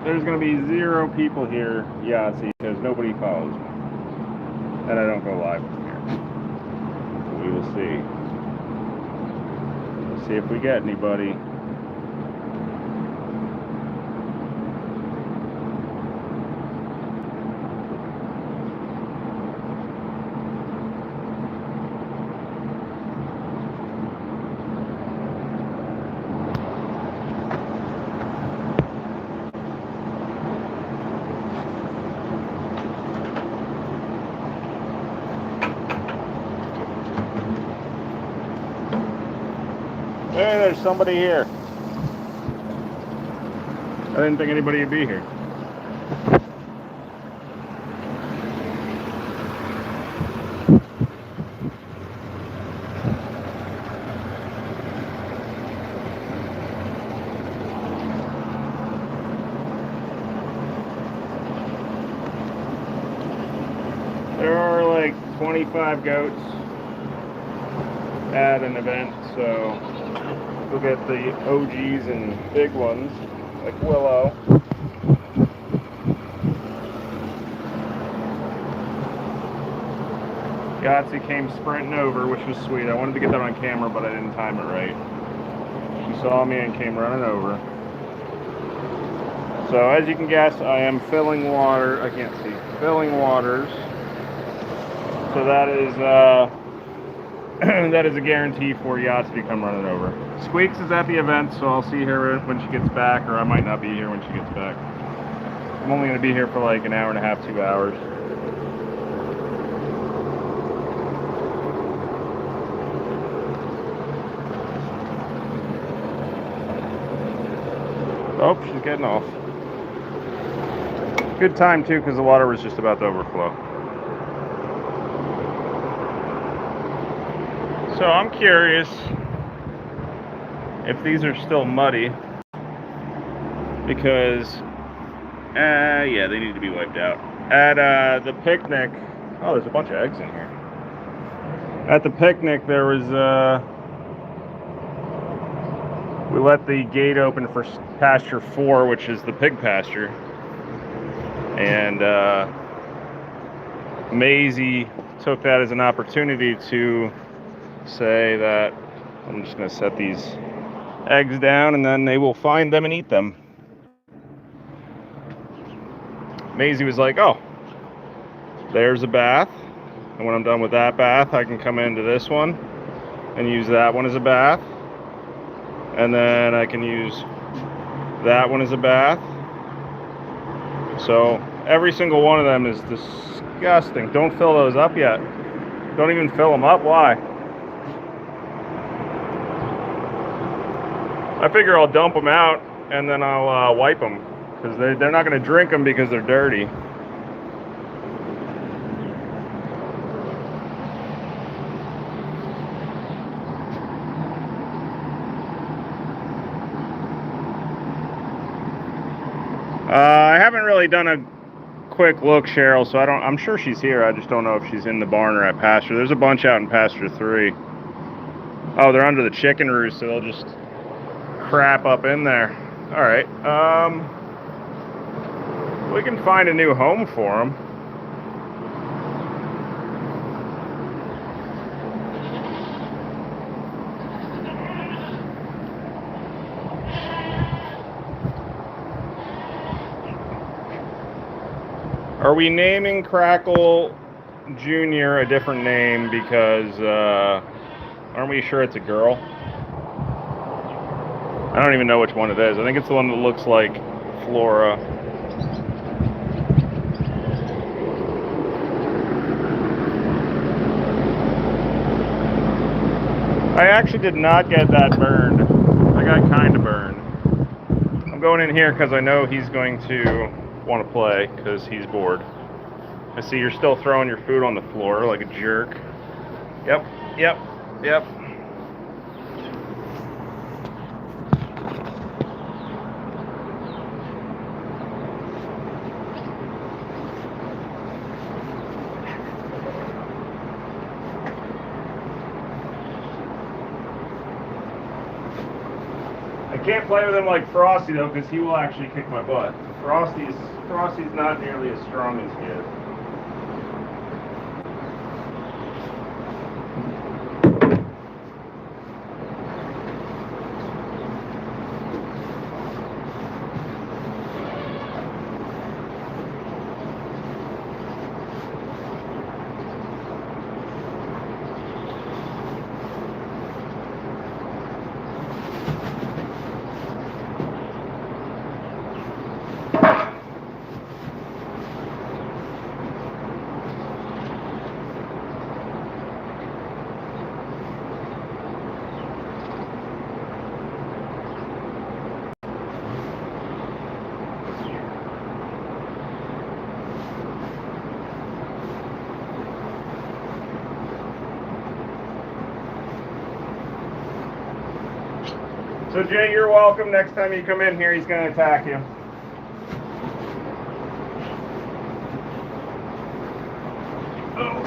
There's going to be 0 people here, Yahtzee, because nobody follows me. And I don't go live from here. So we will see. We'll see if we get anybody. Hey, there's somebody here. I didn't think anybody would be here. There are like 25 goats at an event, so we'll get the OGs and big ones, like Willow. Yahtzee came sprinting over, which was sweet. I wanted to get that on camera, but I didn't time it right. She saw me and came running over. So as you can guess, I am filling water. I can't see. Filling waters. So that is that is a guarantee for Yahtzee to come running over. Squeaks is at the event, so I'll see her when she gets back, or I might not be here when she gets back. I'm only going to be here for like an hour and a half, 2 hours. Oh, she's getting off. Good time too, because the water was just about to overflow. So I'm curious if these are still muddy, because yeah, they need to be wiped out. At the picnic, oh, there's a bunch of eggs in here. At the picnic, there was we let the gate open for pasture 4, which is the pig pasture, and Maisie took that as an opportunity to say that I'm just going to set these eggs down and then they will find them and eat them. Maisie was like, oh, there's a bath, and when I'm done with that bath, I can come into this one and use that one as a bath, and then I can use that one as a bath. So every single one of them is disgusting. Don't fill those up yet. Don't even fill them up. Why? I figure I'll dump them out and then I'll wipe them, because they're not going to drink them because they're dirty. I haven't really done a quick look, Cheryl, so I'm sure she's here. I just don't know if she's in the barn or at pasture. There's a bunch out in pasture 3. Oh, they're under the chicken roost, so they'll just crap up in there. All right. We can find a new home for them. Are we naming Crackle Jr. a different name because aren't we sure it's a girl? I don't even know which one it is. I think it's the one that looks like Flora. I actually did not get that burned. I got kind of burned. I'm going in here because I know he's going to want to play because he's bored. I see you're still throwing your food on the floor like a jerk. Yep. I can't play with him like Frosty though, because he will actually kick my butt. Frosty's not nearly as strong as he is. So Jay, you're welcome. Next time you come in here, he's going to attack you. Oh.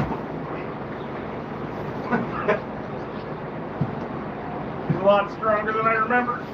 He's a lot stronger than I remember.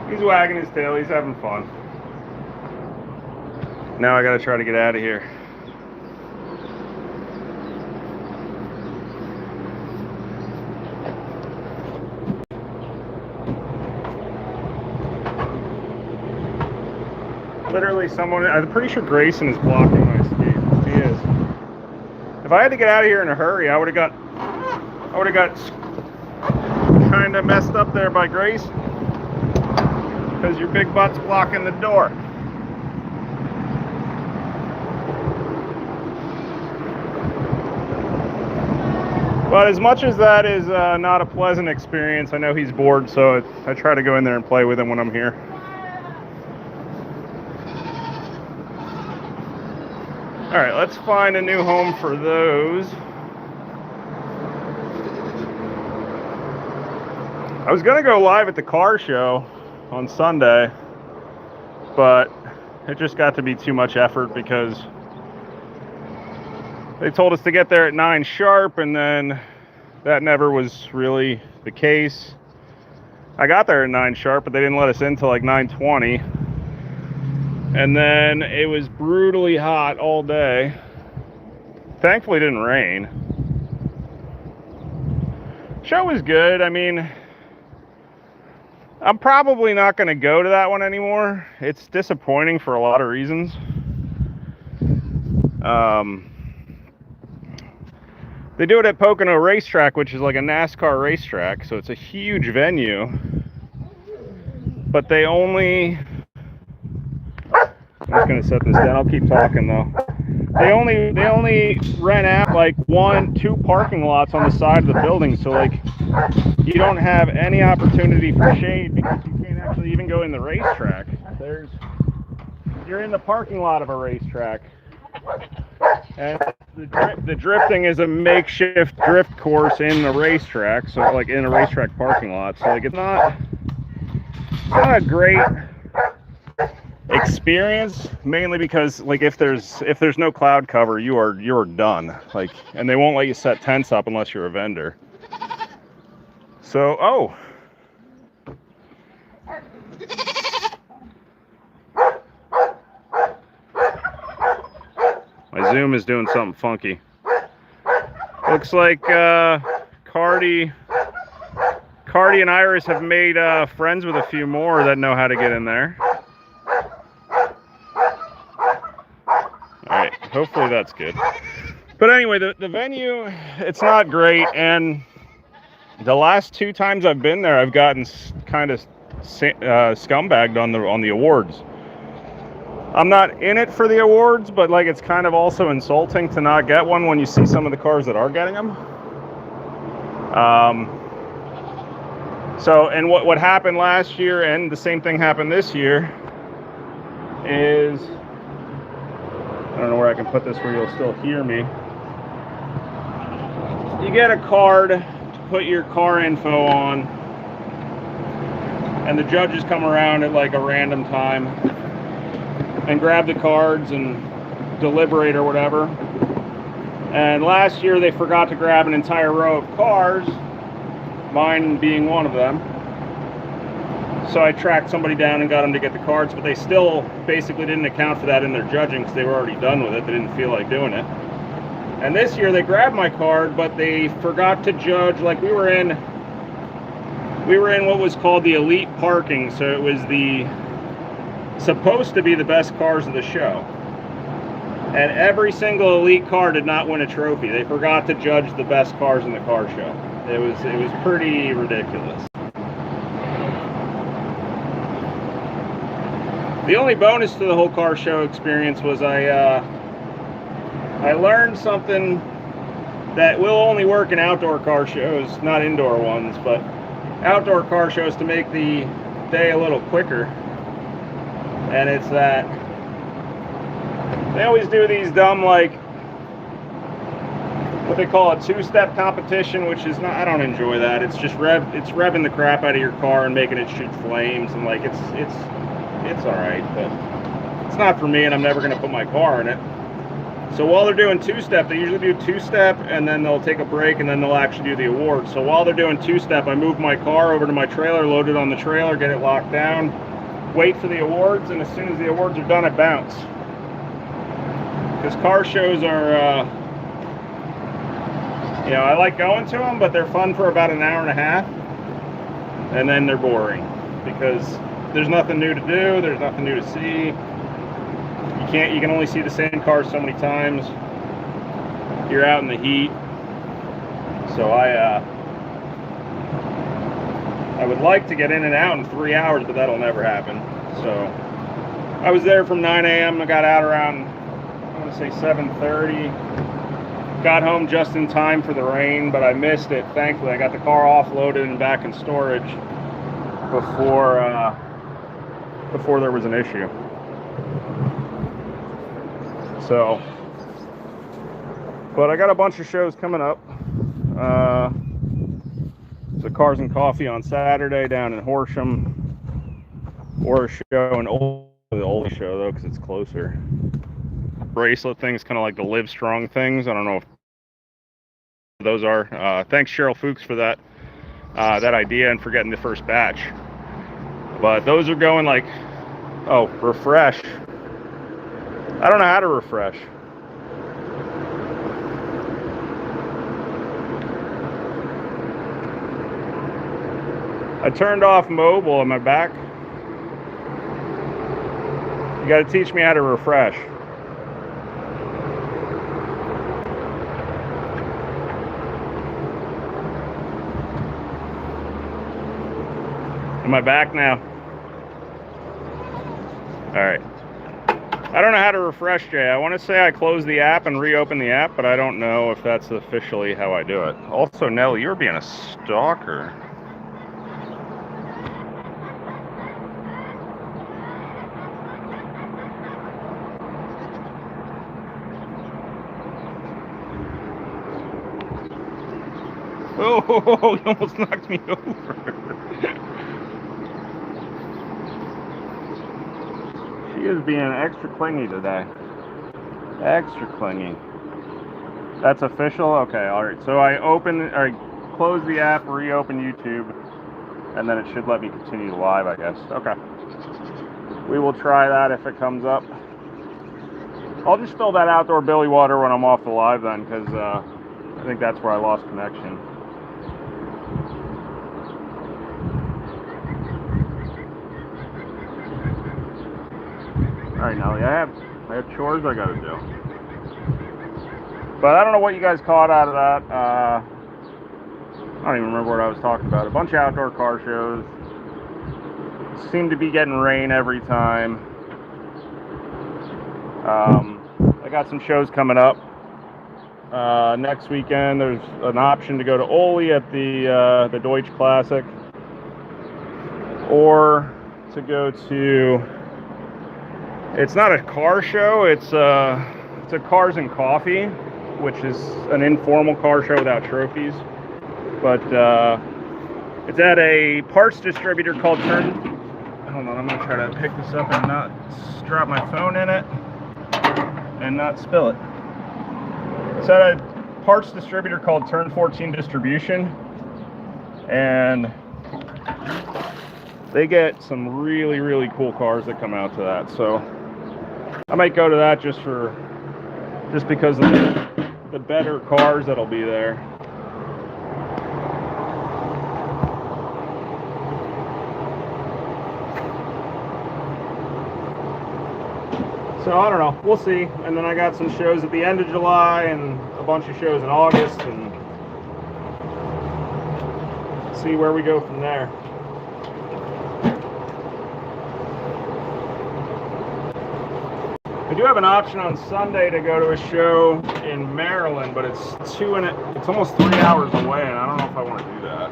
He's wagging his tail, he's having fun. Now I gotta try to get out of here. Literally someone, I'm pretty sure Grayson is blocking my escape. He is. If I had to get out of here in a hurry, I would have got kind of messed up there by Grayson. Because your big butt's blocking the door. But as much as that is not a pleasant experience, I know he's bored, so I try to go in there and play with him when I'm here. Alright, let's find a new home for those. I was going to go live at the car show on Sunday, but it just got to be too much effort because they told us to get there at 9 sharp, and then that never was really the case. I got there at 9 sharp, but they didn't let us in till like 9:20, and then it was brutally hot all day. Thankfully it didn't rain. Show was good. I mean, I'm probably not going to go to that one anymore. It's disappointing for a lot of reasons. They do it at Pocono Racetrack, which is like a NASCAR racetrack, so it's a huge venue. But they only... I'm just going to set this down. I'll keep talking though. They only rent out like 1-2 parking lots on the side of the building, so like you don't have any opportunity for shade because you can't actually even go in the racetrack. You're in the parking lot of a racetrack, and the drifting is a makeshift drift course in the racetrack, so like in a racetrack parking lot. So like it's not a great experience, mainly because like if there's no cloud cover, you're done. Like, and they won't let you set tents up unless you're a vendor. So my Zoom is doing something funky. Looks like Cardi and Iris have made friends with a few more that know how to get in there. Alright, hopefully that's good. But anyway, the venue, it's not great, and the last 2 times I've been there, I've gotten kind of scumbagged on the awards. I'm not in it for the awards, but like it's kind of also insulting to not get one when you see some of the cars that are getting them. So, and what happened last year, and the same thing happened this year, is, I don't know where I can put this where you'll still hear me. You get a card to put your car info on, and the judges come around at like a random time and grab the cards and deliberate or whatever. And last year they forgot to grab an entire row of cars, mine being one of them. So I tracked somebody down and got them to get the cards, but they still basically didn't account for that in their judging because they were already done with it. They didn't feel like doing it. And this year they grabbed my card, but they forgot to judge. Like we were in what was called the elite parking, so it was supposed to be the best cars of the show. And every single elite car did not win a trophy. They forgot to judge the best cars in the car show. It was pretty ridiculous. The only bonus to the whole car show experience was I learned something that will only work in outdoor car shows, not indoor ones, but outdoor car shows, to make the day a little quicker. And it's that they always do these dumb, like, what they call a two-step competition, which is not, I don't enjoy that. It's just revving the crap out of your car and making it shoot flames, and like it's all right, but it's not for me, and I'm never going to put my car in it. So while they're doing two-step, they usually do two-step, and then they'll take a break, and then they'll actually do the awards. So while they're doing two-step, I move my car over to my trailer, load it on the trailer, get it locked down, wait for the awards, and as soon as the awards are done, I bounce. Because car shows are, you know, I like going to them, but they're fun for about an hour and a half, and then they're boring because there's nothing new to do, there's nothing new to see. You can only see the same cars so many times. You're out in the heat. So I would like to get in and out in 3 hours, but that'll never happen. So I was there from 9 a.m. I got out around, I want to say 7:30. Got home just in time for the rain, but I missed it. Thankfully, I got the car offloaded and back in storage before there was an issue. So, but I got a bunch of shows coming up. So Cars and Coffee on Saturday down in Horsham, or a show in the Ole show though, because it's closer. Bracelet things, kind of like the Live Strong things. I don't know if those are. Thanks Cheryl Fuchs for that idea and for getting the first batch. But those are going like, oh, refresh. I don't know how to refresh. I turned off mobile on my back. You got to teach me how to refresh. Am I back now? All right. I don't know how to refresh, Jay. I want to say I closed the app and reopen the app, but I don't know if that's officially how I do it. Also, Nell, you're being a stalker. Oh, you almost knocked me over. She is being extra clingy today. Extra clingy. That's official? Okay, alright. So I close the app, reopen YouTube, and then it should let me continue live, I guess. Okay. We will try that if it comes up. I'll just fill that outdoor billy water when I'm off the live then, because I think that's where I lost connection. Alright, Nelly, I have chores I gotta do. But I don't know what you guys caught out of that. I don't even remember what I was talking about. A bunch of outdoor car shows. Seem to be getting rain every time. I got some shows coming up. Next weekend, there's an option to go to Ole at the Deutsch Classic. or to go to, it's not a car show, it's a Cars and Coffee, which is an informal car show without trophies. But it's at a parts distributor called Turn. Hold on, I'm gonna try to pick this up and not drop my phone in it and not spill it. It's at a parts distributor called Turn 14 Distribution, and they get some really, really cool cars that come out to that. So I might go to that just because of the better cars that'll be there. So I don't know, we'll see. And then I got some shows at the end of July and a bunch of shows in August, and see where we go from there. I do have an option on Sunday to go to a show in Maryland, but it's almost 3 hours away, and I don't know if I want to do that.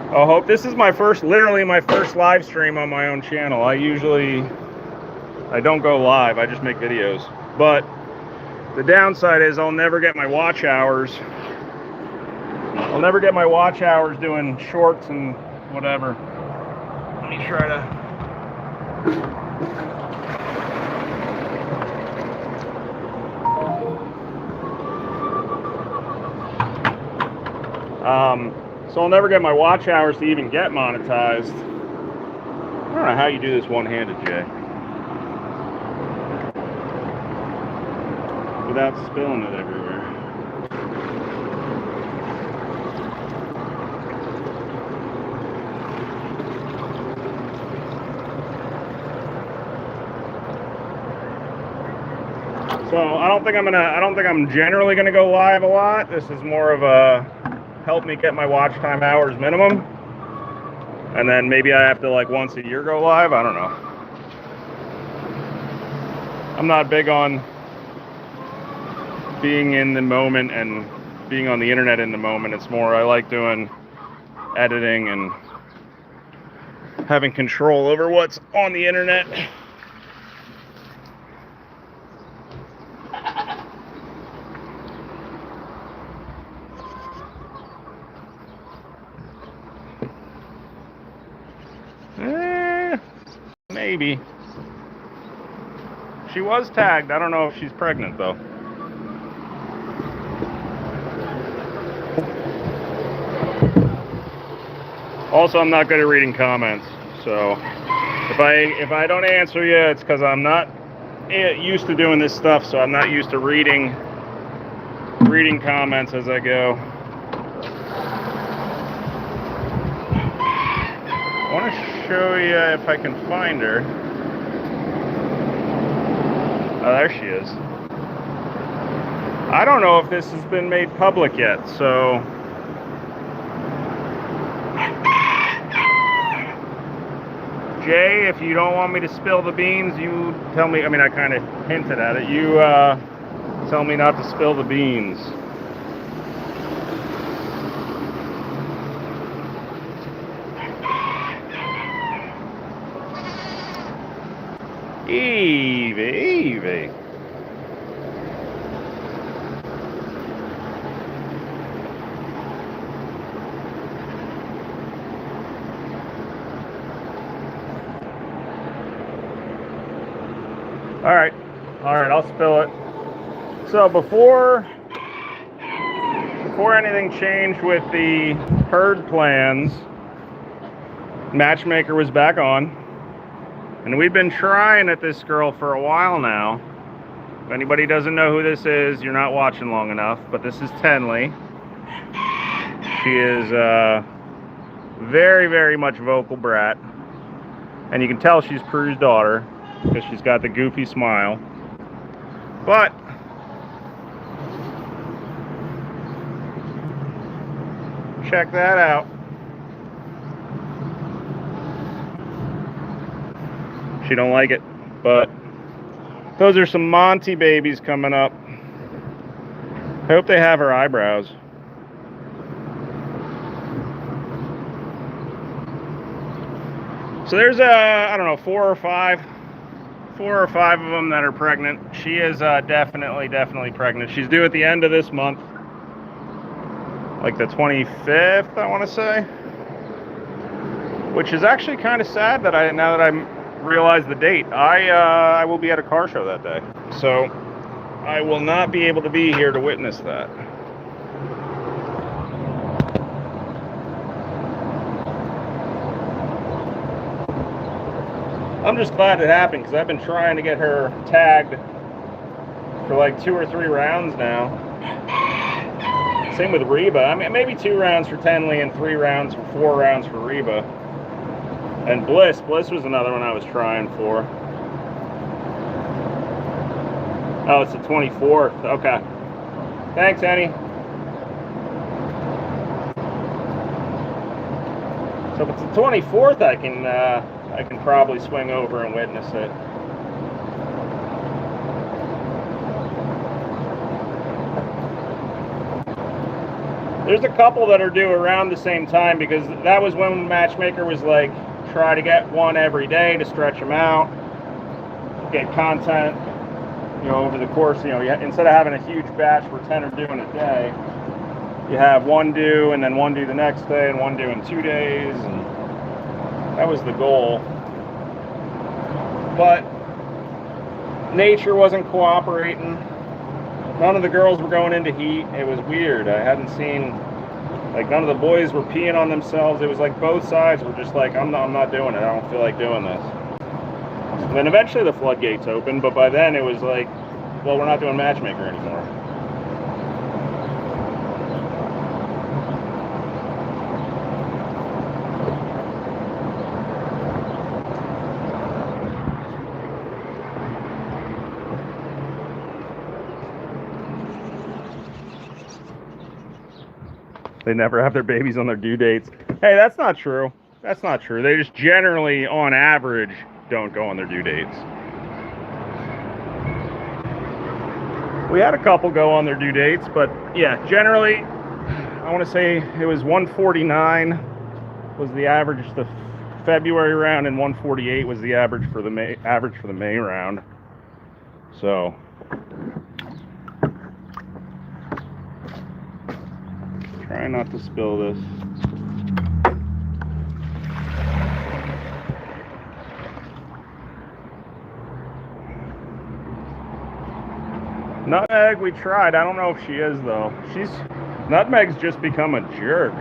I hope this is literally my first live stream on my own channel. I don't go live, I just make videos. But the downside is I'll never get my watch hours. I'll never get my watch hours doing shorts and whatever. Let me try to... So I'll never get my watch hours to even get monetized. I don't know how you do this one-handed, Jay, without spilling it everywhere. So I don't think I'm generally gonna go live a lot. This is more of a help me get my watch time hours minimum, and then maybe I have to like once a year go live. I don't know. I'm not big on being in the moment and being on the internet in the moment. It's more I like doing editing and having control over what's on the internet. Maybe. She was tagged. I don't know if she's pregnant though. Also, I'm not good at reading comments, so if I don't answer you, it's because I'm not used to doing this stuff, so I'm not used to reading comments as I go. I want to show you if I can find her. Oh, there she is. I don't know if this has been made public yet, so Jay, if you don't want me to spill the beans, you tell me. I mean, I kind of hinted at it. You tell me not to spill the beans. Evie. All right, I'll spill it. So before anything changed with the herd plans, Matchmaker was back on. And we've been trying at this girl for a while now. If anybody doesn't know who this is, you're not watching long enough, but this is Tenley. She is very, very much vocal brat. And you can tell she's Prue's daughter because she's got the goofy smile. But check that out. She don't like it, but those are some Monty babies coming up. I hope they have her eyebrows. So there's I don't know, four or five of them that are pregnant. She is definitely pregnant. She's due at the end of this month, like the 25th, I want to say. Which is actually kind of sad that now that I realize the date. I will be at a car show that day, so I will not be able to be here to witness that. I'm just glad it happened because I've been trying to get her tagged for like 2 or 3 rounds now. Same with Reba. I mean, maybe 2 rounds for Tenley and 3 rounds or 4 rounds for Reba. And Bliss was another one I was trying for. Oh, it's the 24th. Okay. Thanks, Annie. So if it's the 24th, I can probably swing over and witness it. There's a couple that are due around the same time because that was when Matchmaker was like, try to get one every day to stretch them out, get content, over the course. Instead of having a huge batch where 10 are due in a day, you have one due and then one due the next day and one due in 2 days, and that was the goal. But nature wasn't cooperating. None of the girls were going into heat. It was weird. I hadn't seen, like, none of the boys were peeing on themselves. It was like both sides were just like, I'm not doing it. I don't feel like doing this. And then eventually the floodgates opened, but by then it was like, well, we're not doing Matchmaker anymore. They never have their babies on their due dates. Hey, that's not true. That's not true. They just generally, on average, don't go on their due dates. We had a couple go on their due dates, but yeah, generally, I want to say it was 149 was the average the February round, and 148 was the average for the May round. So try not to spill this. Nutmeg, we tried. I don't know if she is though. Nutmeg's just become a jerk.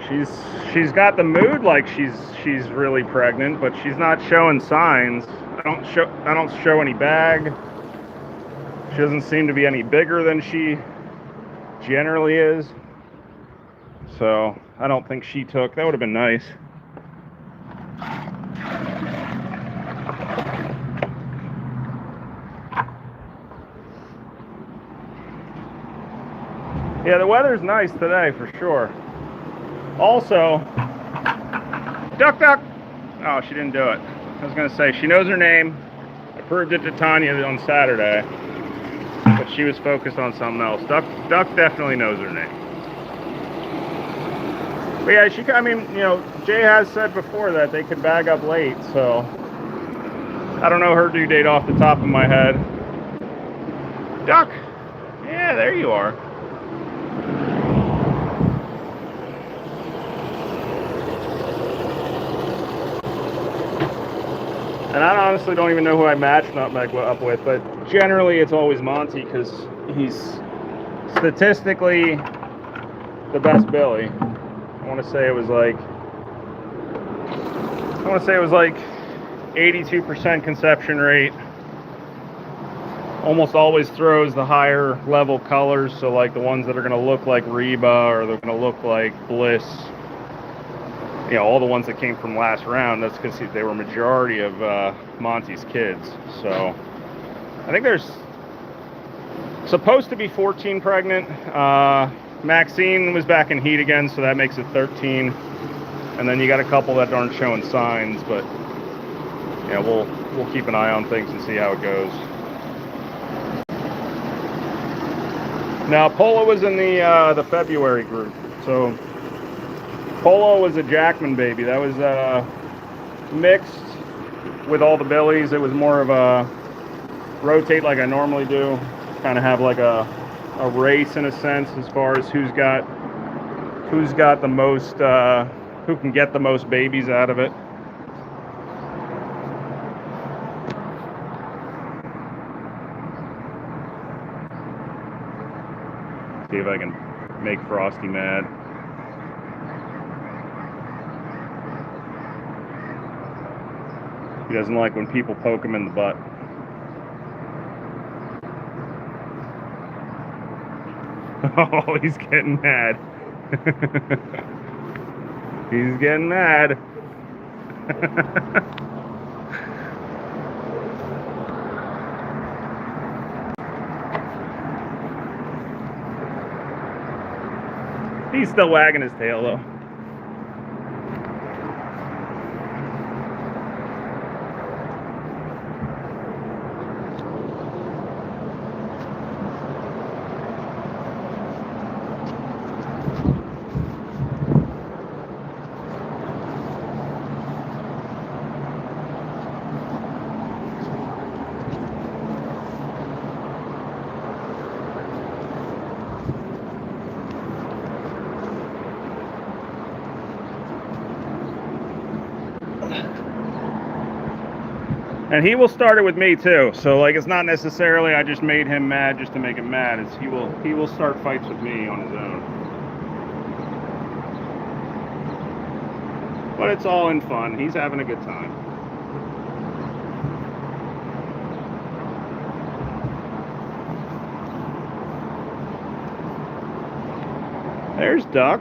She's got the mood like she's really pregnant, but she's not showing signs. I don't show any bag. She doesn't seem to be any bigger than she generally is. So I don't think she took. That would have been nice. Yeah, the weather's nice today for sure. Also, duck. Oh, she didn't do it. I was gonna say she knows her name. I proved it to Tanya on Saturday, but she was focused on something else. Duck definitely knows her name. But yeah, Jay has said before that they could bag up late, so I don't know her due date off the top of my head. Duck! Yeah, there you are. And I honestly don't even know who I match Nutmeg up with, but generally it's always Monty because he's statistically the best Billy. I want to say it was like 82% conception rate. Almost always throws the higher level colors, so like the ones that are going to look like Reba or they're going to look like Bliss. All the ones that came from last round, that's because they were majority of Monty's kids. So I think there's supposed to be 14 pregnant. Maxine was back in heat again, so that makes it 13. And then you got a couple that aren't showing signs, but yeah, we'll keep an eye on things and see how it goes. Now Pola was in the February group, so Polo was a Jackman baby. That was mixed with all the billies. It was more of a rotate like I normally do. Kind of have like a race in a sense as far as who's got the most, who can get the most babies out of it. See if I can make Frosty mad. He doesn't like when people poke him in the butt. Oh, he's getting mad. He's getting mad. He's still wagging his tail though. And he will start it with me too. So like, it's not necessarily I just made him mad just to make him mad. It's he will start fights with me on his own. But it's all in fun. He's having a good time. There's Duck.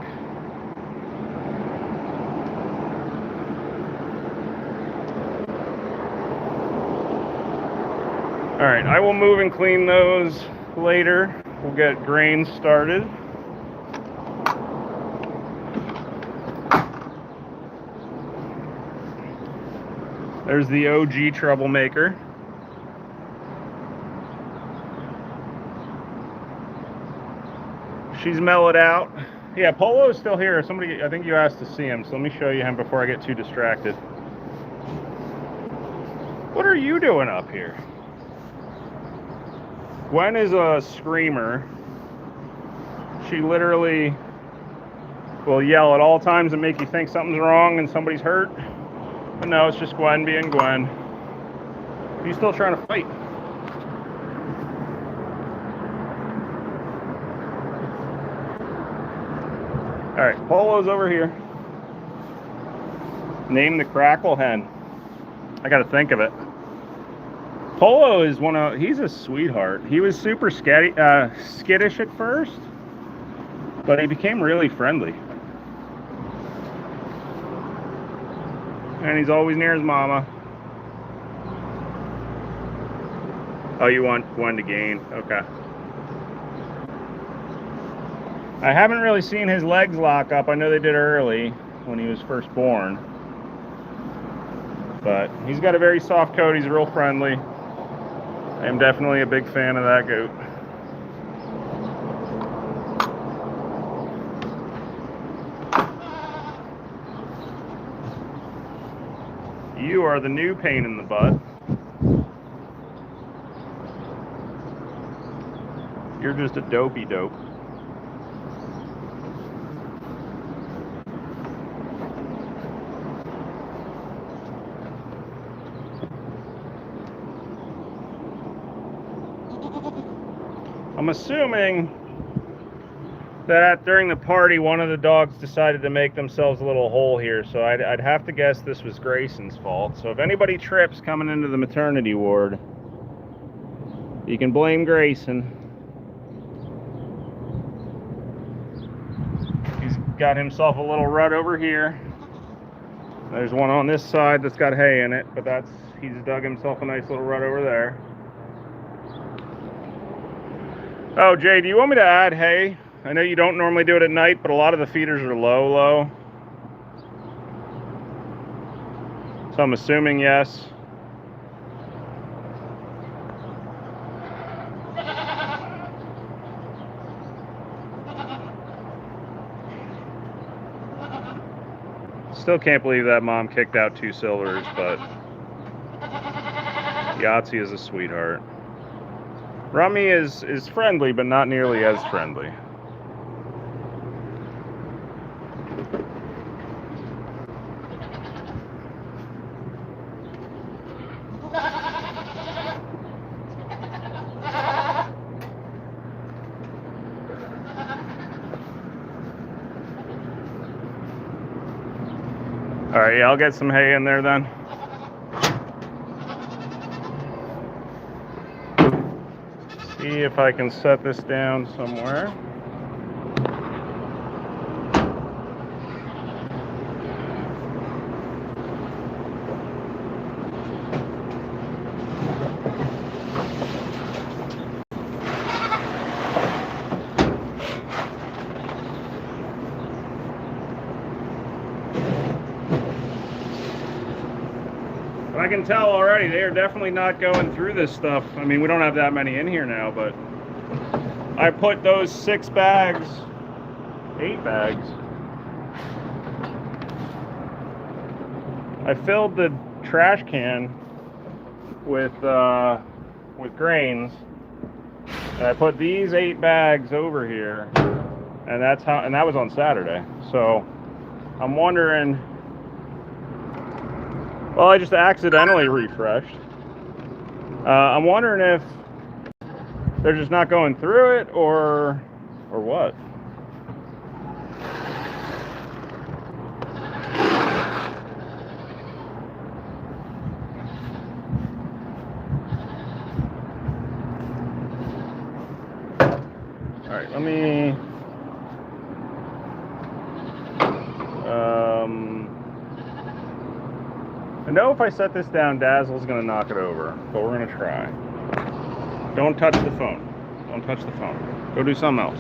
All right, I will move and clean those later. We'll get grains started. There's the OG troublemaker. She's mellowed out. Yeah, Polo's still here. Somebody, I think you asked to see him, so let me show you him before I get too distracted. What are you doing up here? Gwen is a screamer. She literally will yell at all times and make you think something's wrong and somebody's hurt. But no, it's just Gwen being Gwen. Are you still trying to fight? All right, Polo's over here. Name the Crackle Hen. I got to think of it. Polo is he's a sweetheart. He was super skittish at first, but he became really friendly. And he's always near his mama. Oh, you want Gwen to gain? Okay. I haven't really seen his legs lock up. I know they did early when he was first born. But he's got a very soft coat. He's real friendly. I am definitely a big fan of that goat. You are the new pain in the butt. You're just a dopey dope. I'm assuming that during the party, one of the dogs decided to make themselves a little hole here, so I'd have to guess this was Grayson's fault. So if anybody trips coming into the maternity ward, you can blame Grayson. He's got himself a little rut over here. There's one on this side that's got hay in it, but he's dug himself a nice little rut over there. Oh, Jay, do you want me to add hay? I know you don't normally do it at night, but a lot of the feeders are low. So I'm assuming yes. Still can't believe that mom kicked out 2 silvers, but Yahtzee is a sweetheart. Rummy is friendly, but not nearly as friendly. All right, yeah, I'll get some hay in there then. See if I can set this down somewhere. I can tell already they are definitely not going through this stuff. I mean, we don't have that many in here now, but I put those 6 bags, 8 bags. I filled the trash can with grains, and I put these 8 bags over here, and that was on Saturday. So I'm wondering. Well, I just accidentally refreshed. I'm wondering if they're just not going through it or what. All right, let me I know if I set this down, Dazzle's gonna knock it over, but we're gonna try. Don't touch the phone. Don't touch the phone. Go do something else.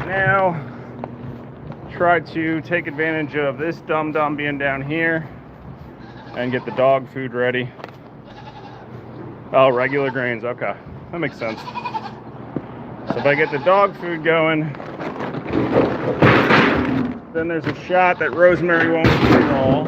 Now, try to take advantage of this dum-dum being down here and get the dog food ready. Oh, regular grains, okay, that makes sense. So if I get the dog food going, then there's a shot that Rosemary won't fall.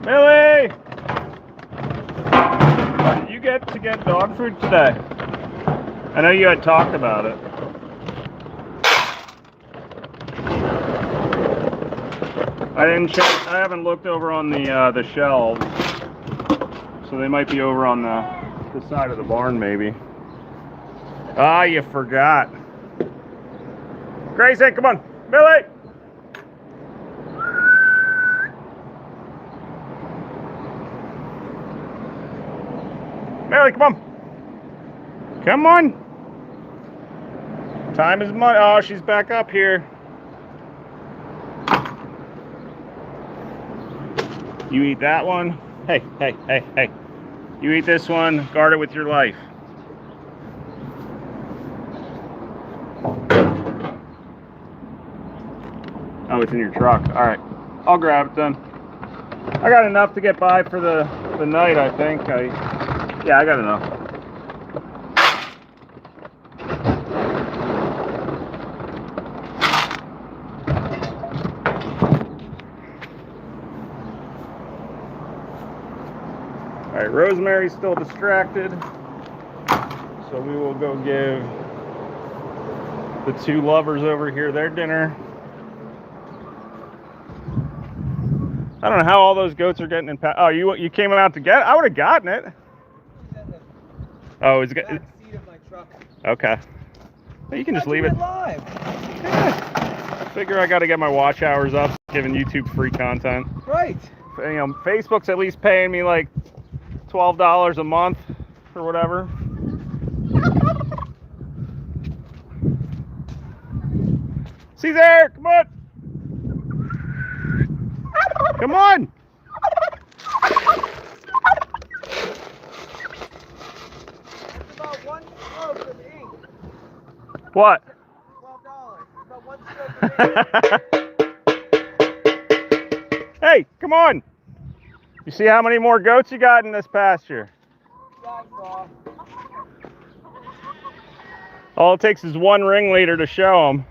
Millie! Did you get to get dog food today? I know you had talked about it. I didn't check. I haven't looked over on the shelves, so they might be over on the side of the barn, maybe. Ah, you forgot. Gracie, come on, Billy. Billy, come on. Come on. Time is money. Oh, she's back up here. You eat that one. Hey, hey, hey, hey. You eat this one, guard it with your life. Oh, it's in your truck. All right, I'll grab it then. I got enough to get by for the night, I think. Yeah, I got enough. All right, Rosemary's still distracted, so we will go give the two lovers over here their dinner. I don't know how all those goats are getting in. Oh, you came out to get it? I would have gotten it. Oh, it's got. Back seat of my truck. Okay. Well, you can just leave it. Live. Yeah. Figure I got to get my watch hours up, giving YouTube free content. Right. You know, Facebook's at least paying me like $12 a month or whatever. Caesar, come on! Come on! It's about one stroke of ink. What? $12. It's about one stroke of ink. Hey, come on! You see how many more goats you got in this pasture? All it takes is one ringleader to show them.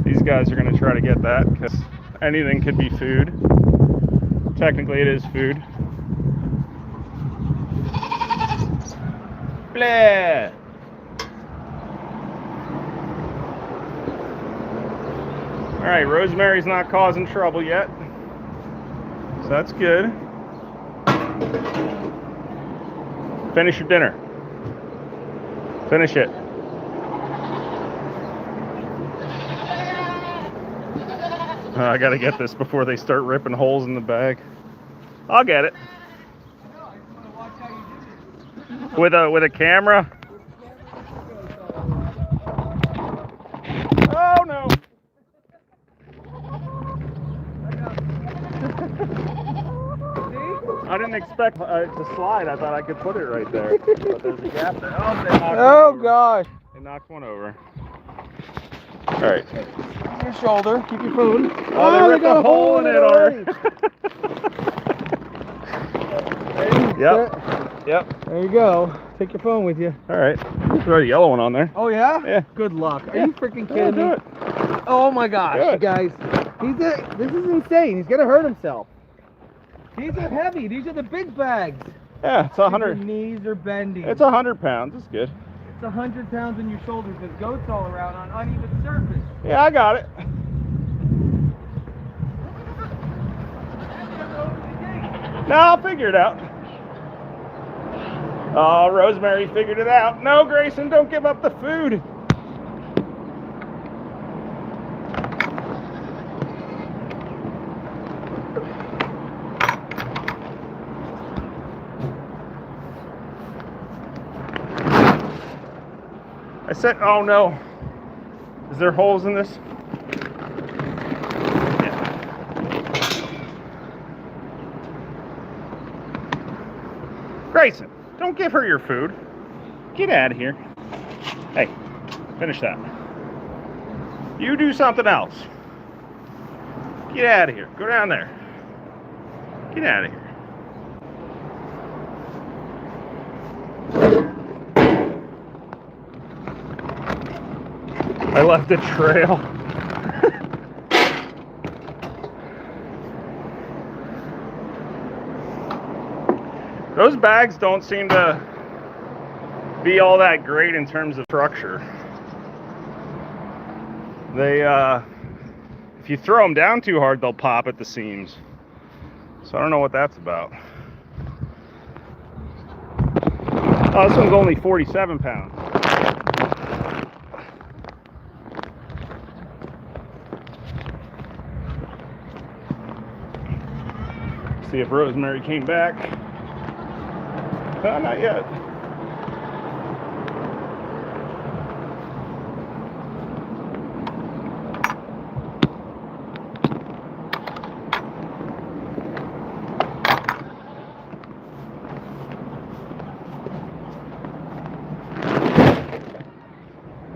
These guys are going to try to get that because anything could be food. Technically, it is food. Blah. All right, Rosemary's not causing trouble yet, so that's good. Finish your dinner. Finish it. I gotta get this before they start ripping holes in the bag. I'll get it. With a camera. Oh no! I didn't expect to slide. I thought I could put it right there, but there's a gap there. Oh, they knocked Oh gosh! They knocked one over. All right. Your shoulder. Keep your phone. Oh, they ripped a hole in it already. Yep. Yep. There you go. Take your phone with you. All right. Throw the yellow one on there. Oh yeah? Yeah. Good luck. Are you freaking kidding do me? it. Oh my gosh, Good. guys. This is insane. He's gonna hurt himself. These are heavy. These are the big bags. Yeah, it's 100. Your knees are bending. It's 100 pounds. It's good. It's 100 pounds on your shoulders. There's goats all around on uneven surface. Yeah, I got it. No, I'll figure it out. Oh, Rosemary figured it out. No, Grayson, don't give up the food. I said, oh no. Is there holes in this? Grayson, don't give her your food. Get out of here. Hey, finish that. You do something else. Get out of here. Go down there. Get out of here. I left a trail. Those bags don't seem to be all that great in terms of structure. They, if you throw them down too hard, they'll pop at the seams. So I don't know what that's about. Oh, this one's only 47 pounds. See if Rosemary came back. Not yet.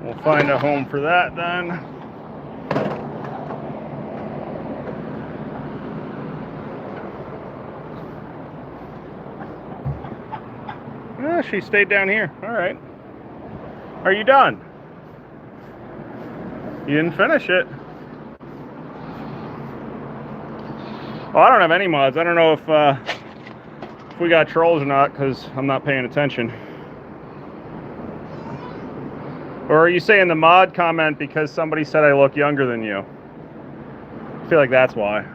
We'll find a home for that then. She stayed down here. All right. Are you done? You didn't finish it. Well, I don't have any mods. I don't know if we got trolls or not because I'm not paying attention. Or are you saying the mod comment because somebody said I look younger than you? I feel like that's why.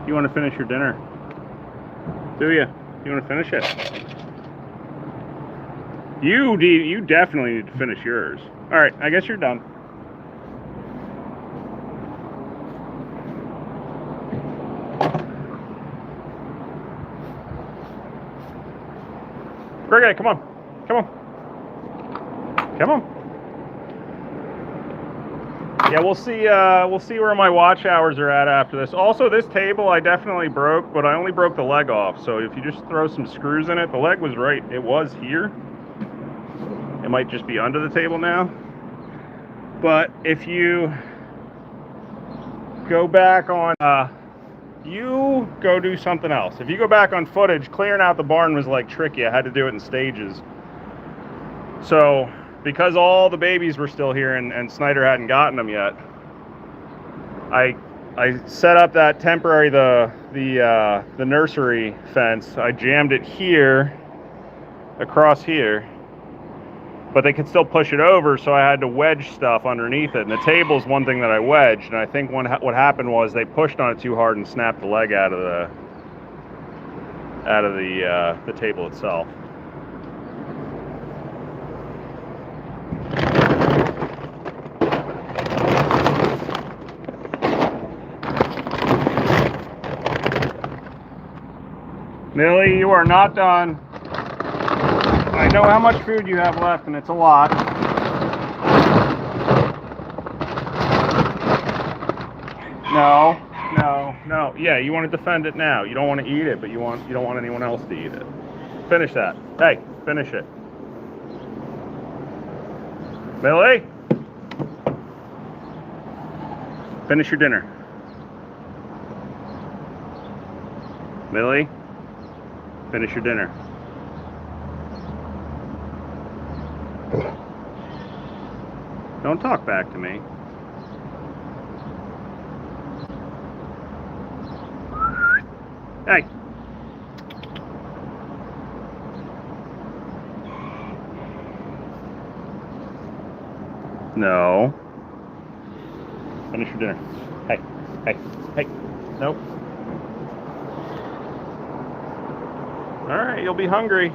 You want to finish your dinner? Do you? You want to finish it? You definitely need to finish yours. All right, I guess you're done. Greg, come on. Come on. Come on. Yeah, we'll see where my watch hours are at after this. Also, this table I definitely broke, but I only broke the leg off. So if you just throw some screws in it, the leg was right. It was here. It might just be under the table now. But if you go back on, you go do something else. If you go back on footage, clearing out the barn was like tricky. I had to do it in stages. So because all the babies were still here and Snyder hadn't gotten them yet, I set up that temporary the nursery fence. I jammed it here, across here, but they could still push it over, so I had to wedge stuff underneath it. And the table's one thing that I wedged, and I think what happened was they pushed on it too hard and snapped the leg out of the table itself. Millie, you are not done. I know how much food you have left, and it's a lot. No. Yeah, you want to defend it now. You don't want to eat it, but you don't want anyone else to eat it. Finish that. Hey, finish it. Millie? Finish your dinner. Millie? Finish your dinner. Don't talk back to me. Hey. No. Finish your dinner. Hey. Nope. All right, you'll be hungry.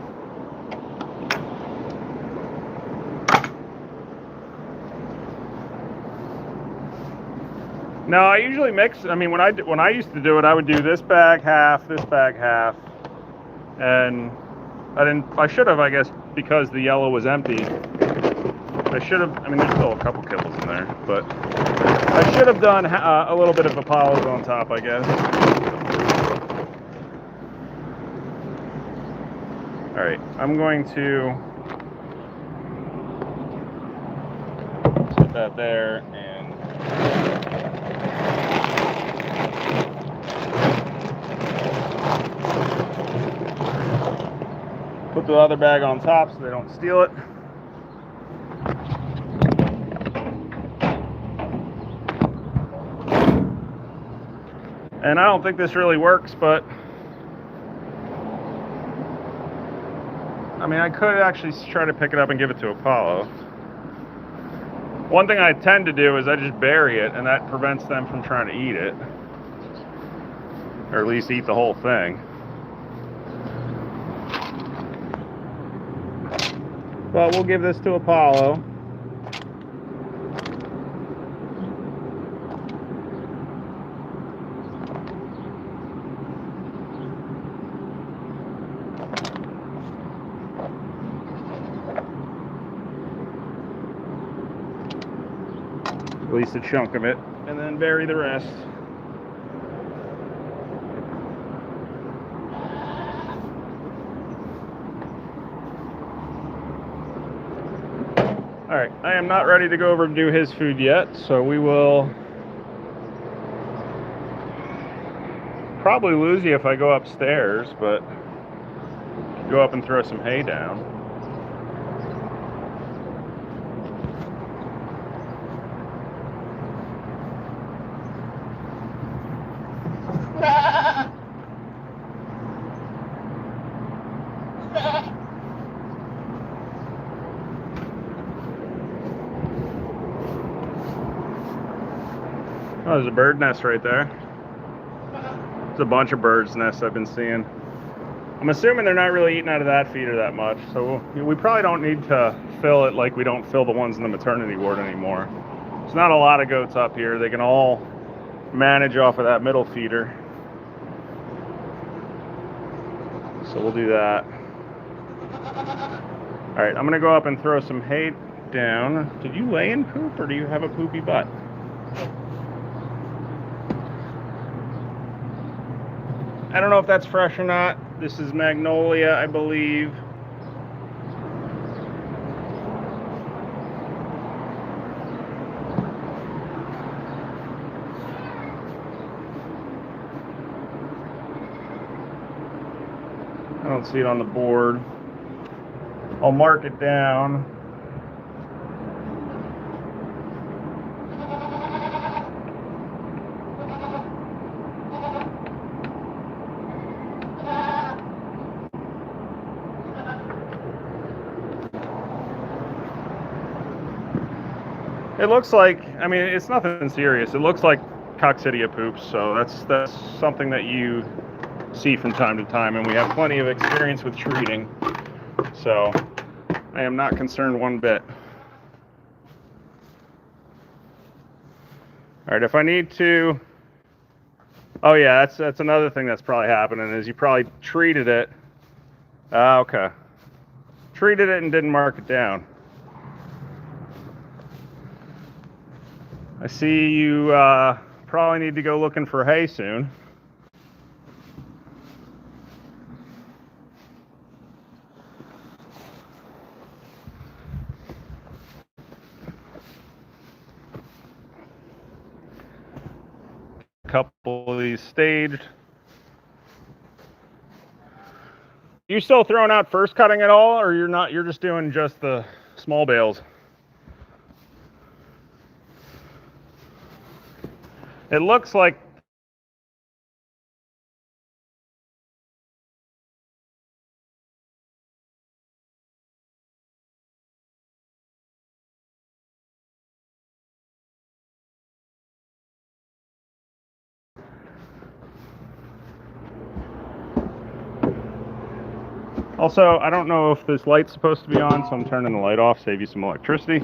No, I usually mix. I mean, when I used to do it, I would do this bag half, and I should have, I guess, because the yellow was empty. I should have. I mean, there's still a couple kibbles in there, but I should have done a little bit of Apollo's on top, I guess. All right, I'm going to put that there and put the other bag on top so they don't steal it. And I don't think this really works, but I mean, I could actually try to pick it up and give it to Apollo. One thing I tend to do is I just bury it, and that prevents them from trying to eat it. Or at least eat the whole thing. But we'll give this to Apollo. At least a chunk of it, and then bury the rest. All right, I am not ready to go over and do his food yet, so we will probably lose you if I go upstairs, but go up and throw some hay down. Oh, there's a bird nest right there. There's a bunch of birds' nests I've been seeing. I'm assuming they're not really eating out of that feeder that much, so we probably don't need to fill it like we don't fill the ones in the maternity ward anymore. There's not a lot of goats up here. They can all manage off of that middle feeder. So we'll do that. All right, I'm gonna go up and throw some hay down. Did you lay in poop or do you have a poopy butt? I don't know if that's fresh or not. This is magnolia, I believe. I don't see it on the board. I'll mark it down. It looks like, I mean, it's nothing serious. It looks like coccidia poops, so that's something that you see from time to time, and we have plenty of experience with treating. So I am not concerned one bit. All right, if I need to, oh yeah, that's another thing that's probably happening is you probably treated it. Okay. Treated it and didn't mark it down. I see you probably need to go looking for hay soon. A couple of these staged. You still throwing out first cutting at all, or you're not? You're just doing just the small bales? It looks like also, I don't know if this light's supposed to be on, so I'm turning the light off, save you some electricity.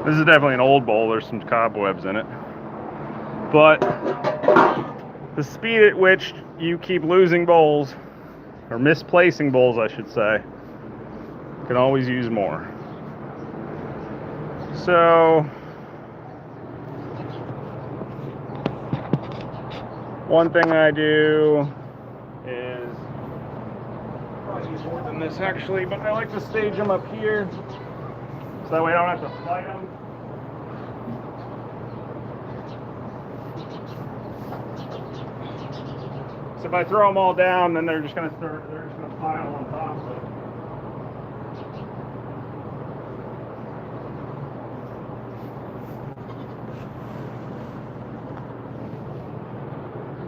This is definitely an old bowl. There's some cobwebs in it. But the speed at which you keep losing bowls, or misplacing bowls, I should say, can always use more. So, one thing I do is, probably use more than this actually, but I like to stage them up here, so that way I don't have to fight them. So if I throw them all down, then they're just going to pile on top of it.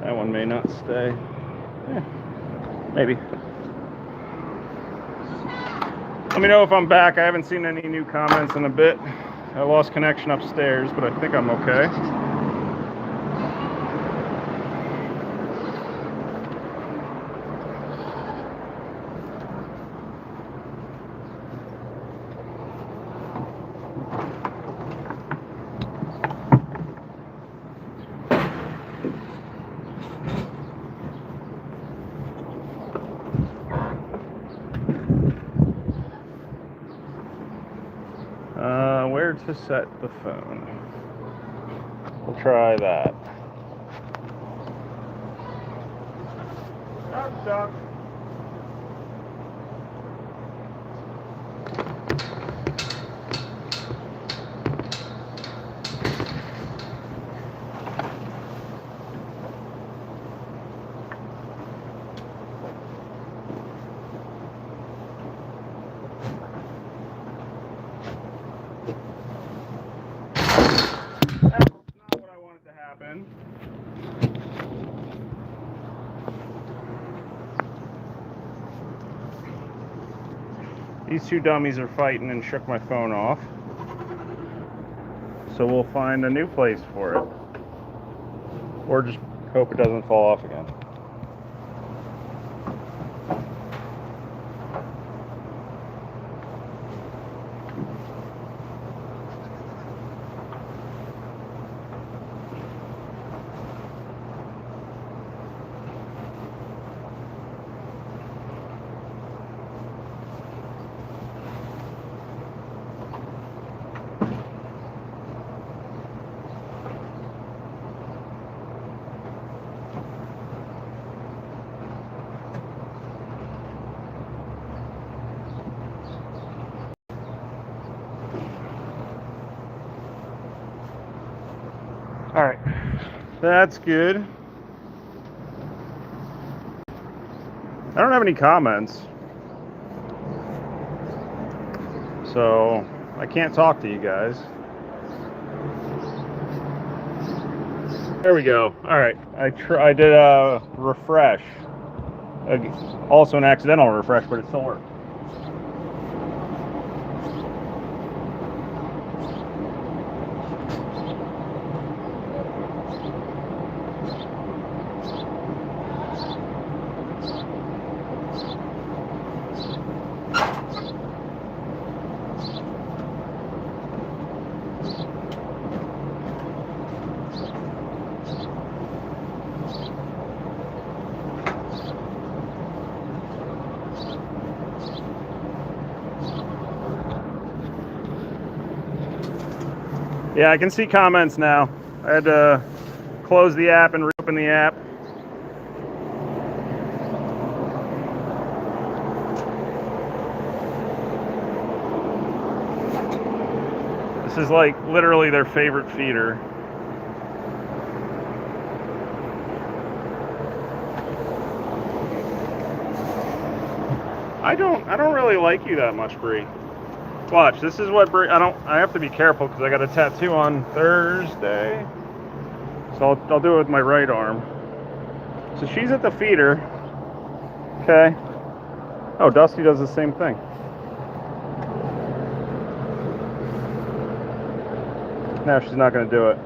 That one may not stay. Maybe. Let me know if I'm back. I haven't seen any new comments in a bit. I lost connection upstairs, but I think I'm okay. Where to set the phone? We'll try that. Stop. These two dummies are fighting and shook my phone off. So we'll find a new place for it. Or just hope it doesn't fall off again. All right, that's good. I don't have any comments, so I can't talk to you guys. There we go. All right, I did a refresh, also an accidental refresh, but it still worked. Yeah, I can see comments now. I had to close the app and reopen the app. This is like literally their favorite feeder. I don't really like you that much, Bree. Watch, this is what Bree, I have to be careful because I got a tattoo on Thursday. So I'll do it with my right arm. So she's at the feeder. Okay. Oh, Dusty does the same thing. No, she's not going to do it.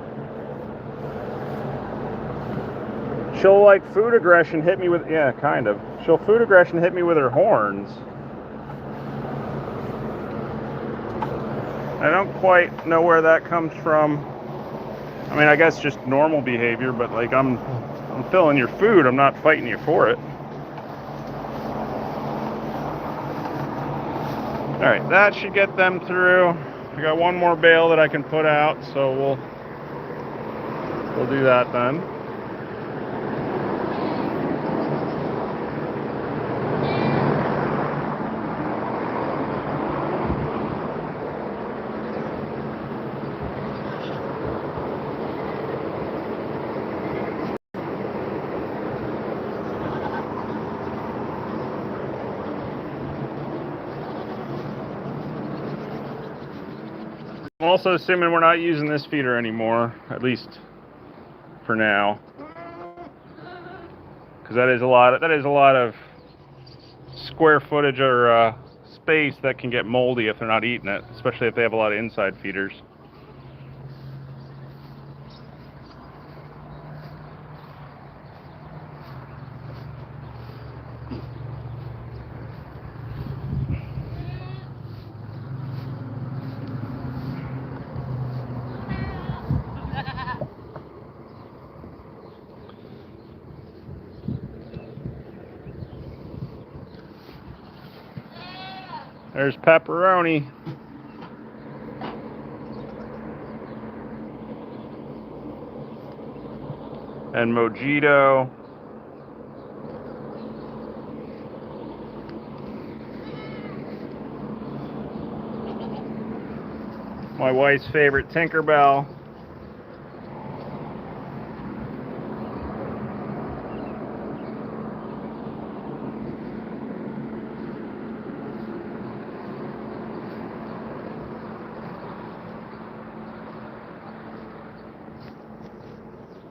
She'll like food aggression hit me with, yeah, kind of. She'll food aggression hit me with her horns. I don't quite know where that comes from. I mean, I guess just normal behavior, but like I'm filling your food, I'm not fighting you for it. All right, that should get them through. I got one more bale that I can put out, so we'll do that then. I'm also assuming we're not using this feeder anymore, at least for now, because that is a lot of square footage or space that can get moldy if they're not eating it, especially if they have a lot of inside feeders. There's Pepperoni. And Mojito. My wife's favorite Tinkerbell.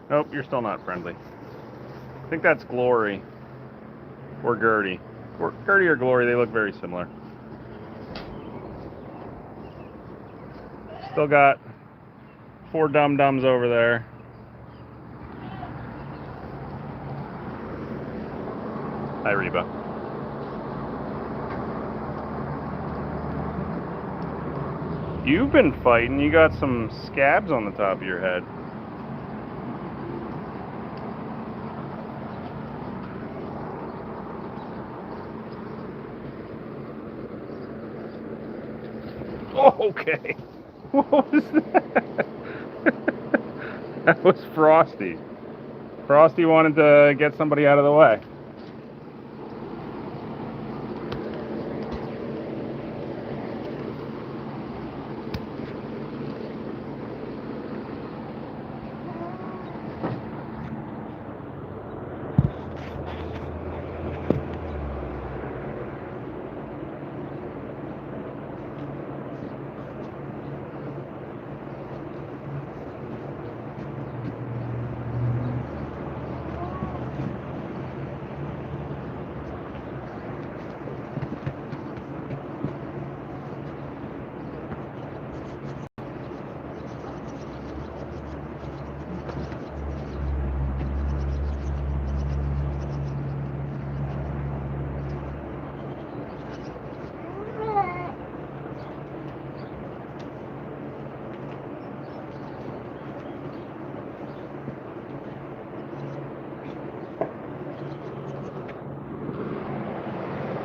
Nope, you're still not friendly. I think that's Glory. Or Gertie. Gertie or Glory, they look very similar. Still got 4 dum-dums over there. Hi, Reba. You've been fighting. You got some scabs on the top of your head. Oh, okay. What was that? That was Frosty. Frosty wanted to get somebody out of the way.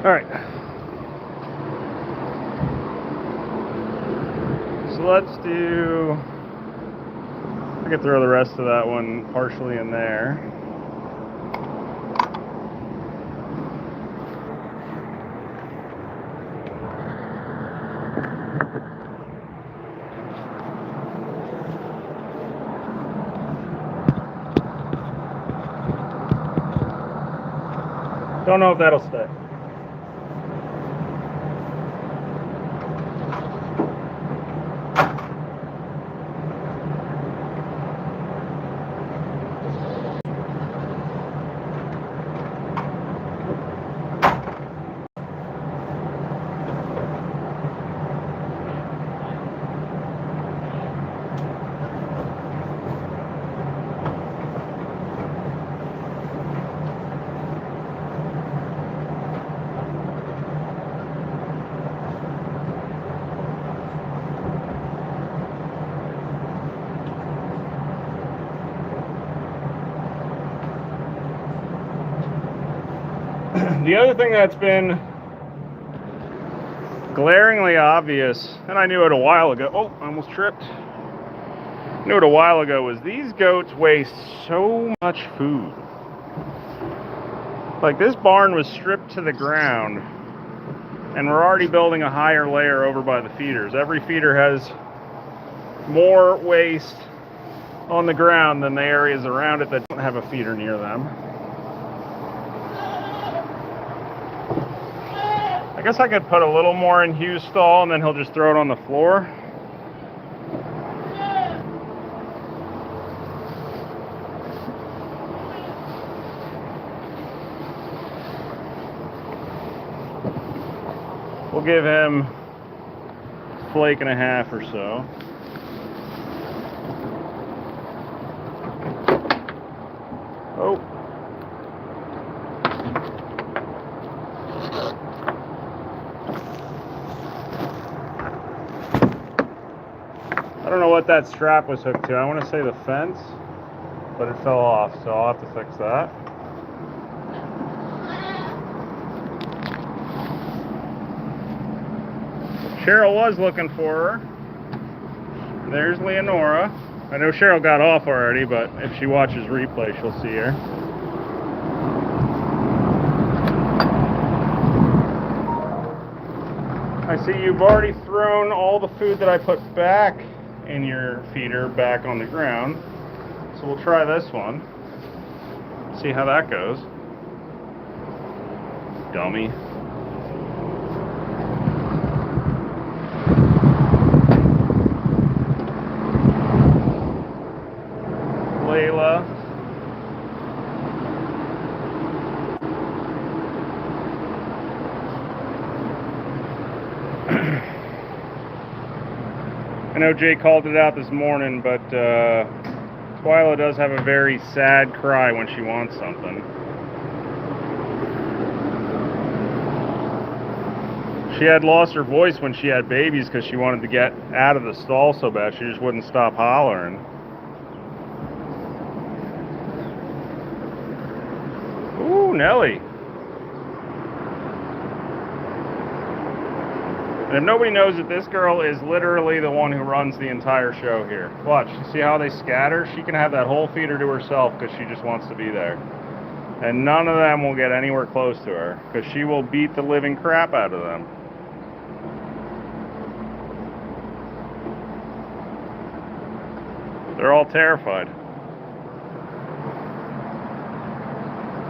All right. So let's do, I could throw the rest of that one partially in there. Don't know if that'll stay. The other thing that's been glaringly obvious, and I knew it a while ago, oh, I almost tripped. I knew it a while ago, was these goats waste so much food. Like, this barn was stripped to the ground, and we're already building a higher layer over by the feeders. Every feeder has more waste on the ground than the areas around it that don't have a feeder near them. I guess I could put a little more in Hugh's stall and then he'll just throw it on the floor. We'll give him a flake and a half or so. Oh. I don't know what that strap was hooked to. I want to say the fence, but it fell off, so I'll have to fix that. Cheryl was looking for her. There's Leonora. I know Cheryl got off already, but if she watches replay, she'll see her. I see you've already thrown all the food that I put back in your feeder back on the ground. So we'll try this one. See how that goes. Dummy. Layla. I know Jay called it out this morning, but Twyla does have a very sad cry when she wants something. She had lost her voice when she had babies because she wanted to get out of the stall so bad. She just wouldn't stop hollering. Ooh, Nelly. And if nobody knows it, this girl is literally the one who runs the entire show here. Watch, you see how they scatter? She can have that whole feeder to herself because she just wants to be there. And none of them will get anywhere close to her because she will beat the living crap out of them. They're all terrified.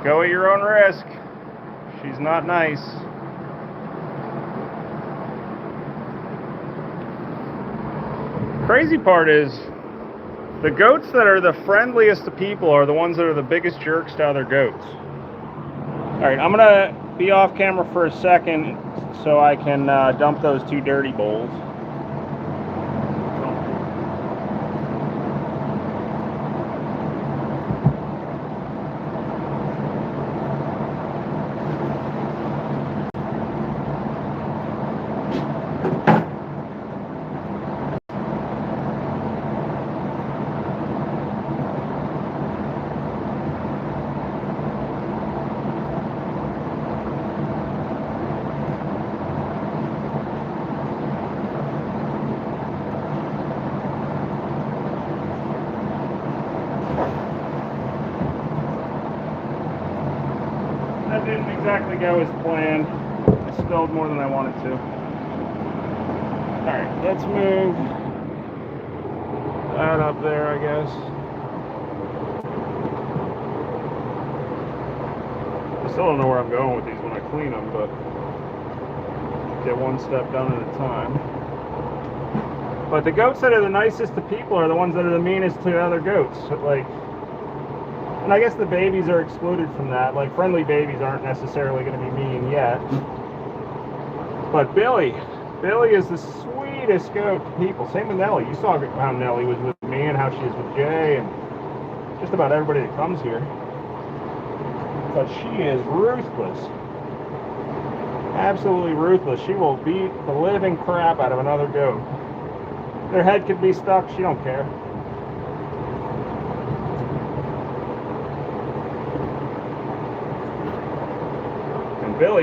Go at your own risk. She's not nice. Crazy part is the goats that are the friendliest to people are the ones that are the biggest jerks to other goats. All right, I'm gonna be off camera for a second so I can dump those two dirty bowls. That didn't exactly go as planned. I spilled more than I wanted to. Alright, let's move that up there, I guess. I still don't know where I'm going with these when I clean them, but get one step done at a time. But the goats that are the nicest to people are the ones that are the meanest to other goats. Like, and I guess the babies are excluded from that. Like, friendly babies aren't necessarily going to be mean yet. But Billy is the sweetest goat to people. Same with Nelly. You saw how Nelly was with me and how she is with Jay and just about everybody that comes here. But she is ruthless. Absolutely ruthless. She will beat the living crap out of another goat. Their head could be stuck. She don't care.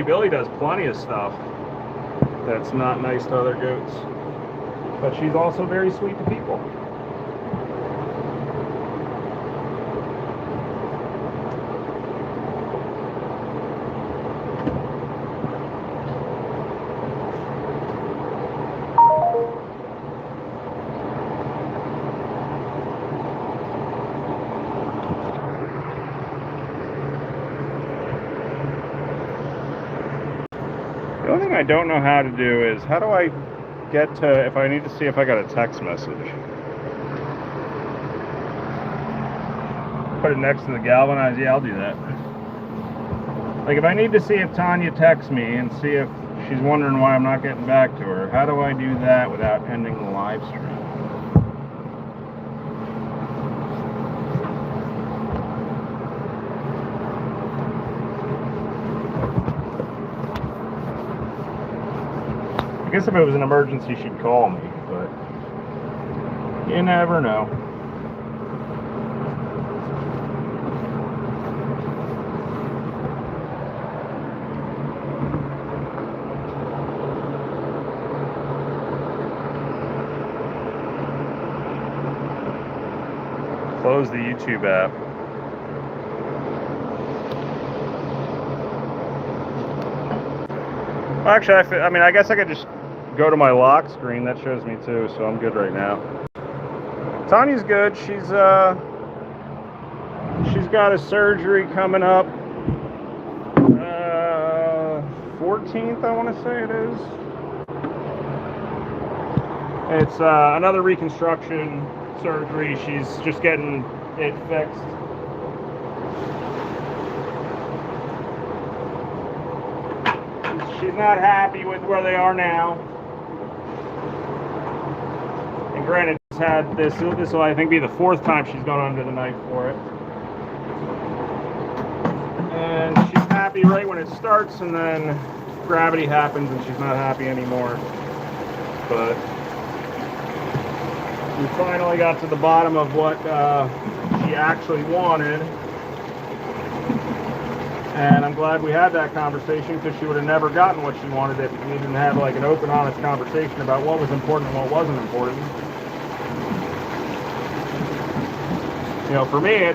Billy does plenty of stuff that's not nice to other goats, but she's also very sweet to people. The only thing I don't know how to do is, how do I get to, if I need to see if I got a text message? Put it next to the galvanized, yeah, I'll do that. Like, if I need to see if Tanya texts me and see if she's wondering why I'm not getting back to her, how do I do that without ending the live stream? I guess if it was an emergency, she'd call me, but you never know. Close the YouTube app. Well, actually, I mean, I guess I could just go to my lock screen. That shows me too, so I'm good right now. Tanya's good. She's got a surgery coming up. 14th, I want to say it is. It's another reconstruction surgery. She's just getting it fixed. She's not happy with where they are now. granted, she's had this will I think be the 4th time she's gone under the knife for it. And she's happy right when it starts, and then gravity happens and she's not happy anymore. But we finally got to the bottom of what she actually wanted. And I'm glad we had that conversation, because she would have never gotten what she wanted if we didn't have like an open, honest conversation about what was important and what wasn't important. You know, for me, I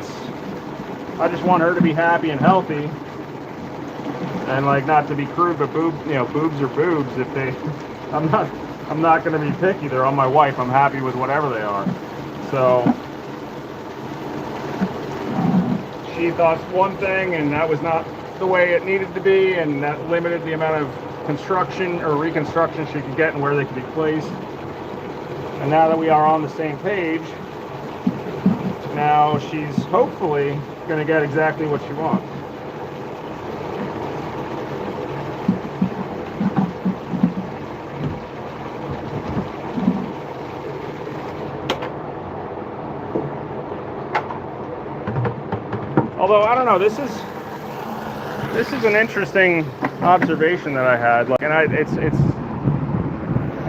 just want her to be happy and healthy, and like not to be crude, but boobs are boobs. If they, I'm not going to be picky. They're on my wife. I'm happy with whatever they are. So she thought one thing, and that was not the way it needed to be, and that limited the amount of construction or reconstruction she could get and where they could be placed. And now that we are on the same page, now she's hopefully going to get exactly what she wants. Although, I don't know, this is an interesting observation that I had. Like, and it's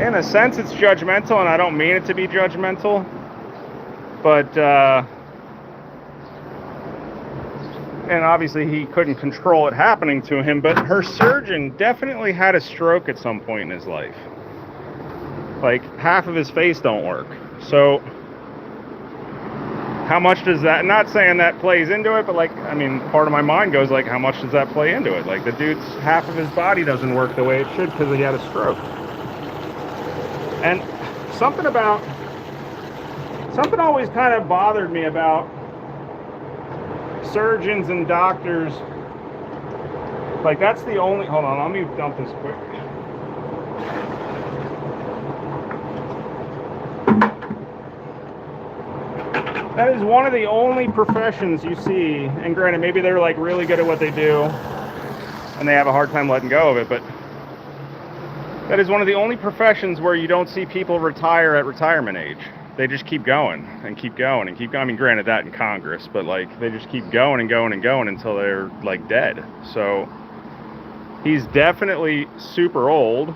in a sense it's judgmental, and I don't mean it to be judgmental, but and obviously he couldn't control it happening to him, but her surgeon definitely had a stroke at some point in his life. Like, half of his face don't work. So how much does that, not saying that plays into it, but like, I mean, part of my mind goes like, how much does that play into it? Like, the dude's half of his body doesn't work the way it should because he had a stroke. And something always kind of bothered me about surgeons and doctors. Like, that's the only, hold on, let me dump this quick. That is one of the only professions you see, and granted, maybe they're like really good at what they do and they have a hard time letting go of it, but that is one of the only professions where you don't see people retire at retirement age. They just keep going and keep going and keep going. I mean, granted, that in Congress, but like, they just keep going and going and going until they're like dead. So he's definitely super old.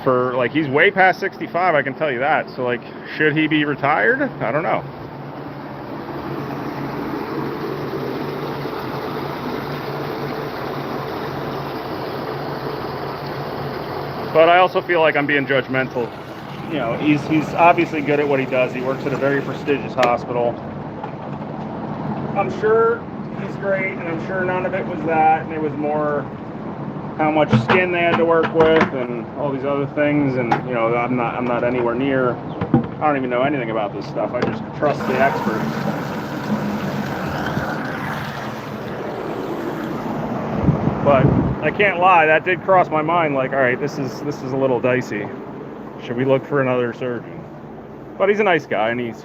For like, he's way past 65, I can tell you that. So like, should he be retired? I don't know. But I also feel like I'm being judgmental. You know, he's obviously good at what he does. He works at a very prestigious hospital. I'm sure he's great, and I'm sure none of it was that, and it was more how much skin they had to work with and all these other things. And you know, I'm not anywhere near, I don't even know anything about this stuff. I just trust the experts. But I can't lie, that did cross my mind, like, all right, this is a little dicey. Should we look for another surgeon? But he's a nice guy, and he's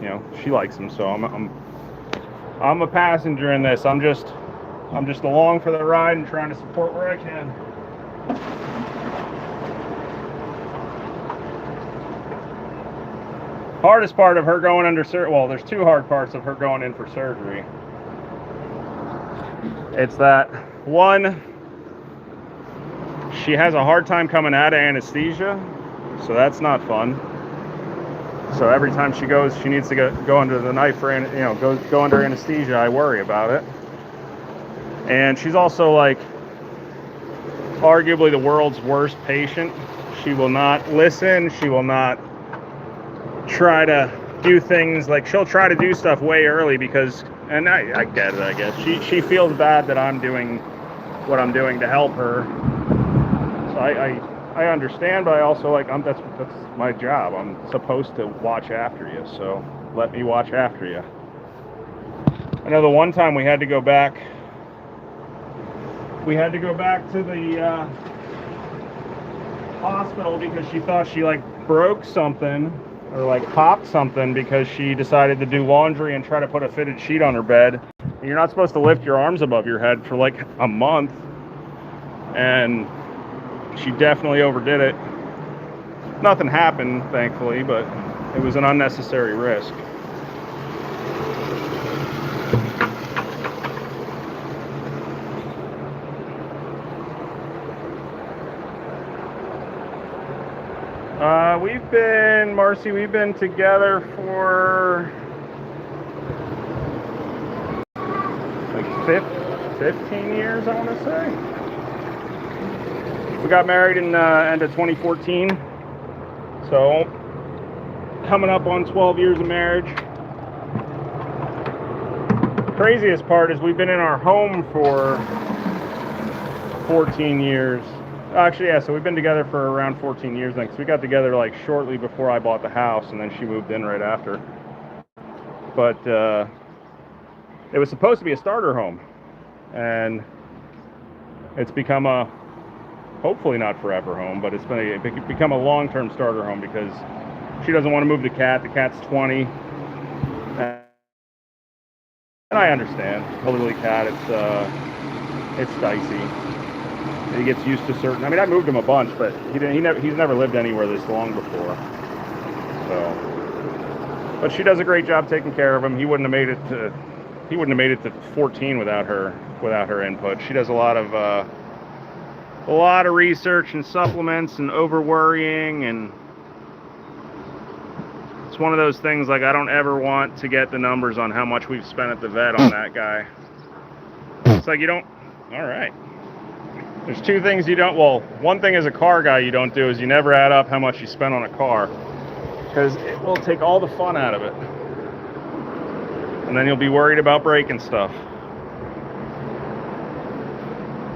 you know, she likes him, so I'm a passenger in this. I'm just along for the ride and trying to support where I can. Hardest part of her going under surgery, well, there's two hard parts of her going in for surgery. It's that, one, she has a hard time coming out of anesthesia, so that's not fun. So every time she goes, she needs to go under the knife for, you know, go under anesthesia. I worry about it. And she's also like arguably the world's worst patient. She will not listen. She will not try to do things, like she'll try to do stuff way early because, and I get it, I guess. She feels bad that I'm doing what I'm doing to help her. So I understand, but I also like, that's my job. I'm supposed to watch after you, so let me watch after you. I know the one time we had to go back to the hospital because she thought she like broke something or like popped something because she decided to do laundry and try to put a fitted sheet on her bed. You're not supposed to lift your arms above your head for like a month, and she definitely overdid it. Nothing happened, thankfully, but it was an unnecessary risk. We've been together for like 15 years, I want to say. We got married in end of 2014, so coming up on 12 years of marriage. The craziest part is we've been in our home for 14 years. Actually, yeah, so we've been together for around 14 years now, because we got together like shortly before I bought the house, and then she moved in right after. But it was supposed to be a starter home, and it's become a, hopefully not forever home, but it's become a long-term starter home because she doesn't want to move the cat. The cat's 20, and I understand. Elderly cat, it's dicey. He gets used to certain. I mean, I moved him a bunch, but he's never lived anywhere this long before. So, but she does a great job taking care of him. He wouldn't have made it to 14 without her input. She does a lot of research and supplements and over worrying, and it's one of those things, like, I don't ever want to get the numbers on how much we've spent at the vet on that guy. It's like, you don't, all right. There's two things you don't, well, one thing as a car guy you don't do is you never add up how much you spent on a car, because it will take all the fun out of it. And then you'll be worried about breaking stuff.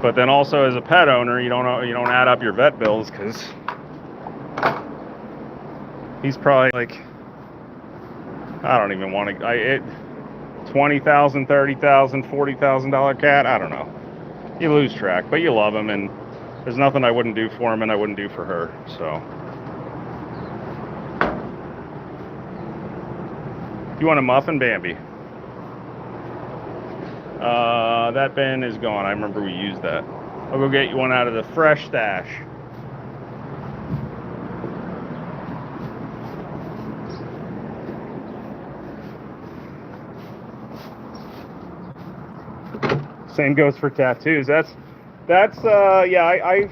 But then also as a pet owner, you don't add up your vet bills, because he's probably like, I don't even want to, $20,000, $30,000, $40,000 cat, I don't know. You lose track, but you love him, and there's nothing I wouldn't do for him and I wouldn't do for her. So, you want a muffin, Bambi? That bin is gone. I remember we used that. I'll go get you one out of the fresh stash. Same goes for tattoos. That's yeah,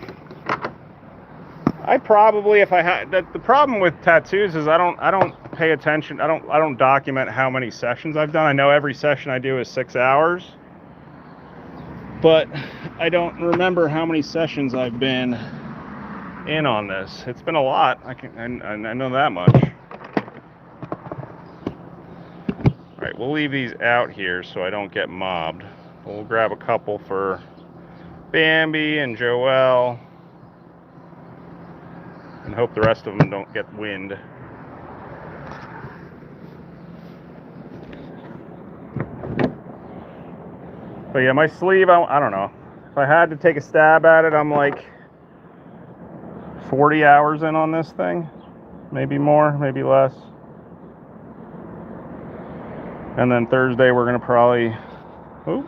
I probably, if I had, the problem with tattoos is I don't pay attention. I don't document how many sessions I've done. I know every session I do is 6 hours, but I don't remember how many sessions I've been in on this. It's been a lot. I know that much. All right, we'll leave these out here so I don't get mobbed. We'll grab a couple for Bambi and Joelle, and hope the rest of them don't get wind. But yeah, my sleeve, I don't know. If I had to take a stab at it, I'm like 40 hours in on this thing. Maybe more, maybe less. And then Thursday we're going to probably... Ooh.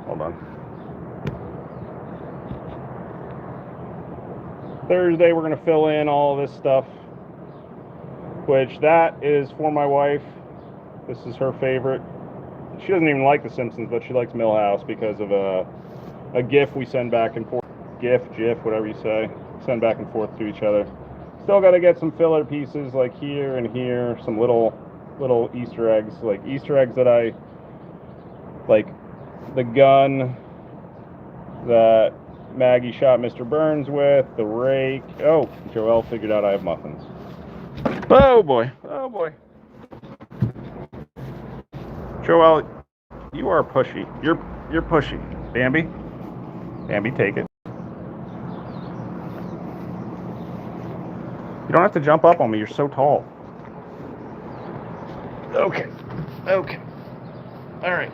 Hold on. Thursday we're going to fill in all of this stuff, which that is for my wife. This is her favorite. She doesn't even like The Simpsons, but she likes Millhouse because of a GIF we send back and forth. GIF, whatever you say. Send back and forth to each other. Still got to get some filler pieces like here and here, some little Easter eggs, like Easter eggs that I like. The gun that Maggie shot Mr. Burns with, the rake. Oh, Joelle figured out I have muffins. Oh boy, oh boy. Joelle, you are pushy. You're pushy. Bambi, take it. You don't have to jump up on me. You're so tall. Okay. All right.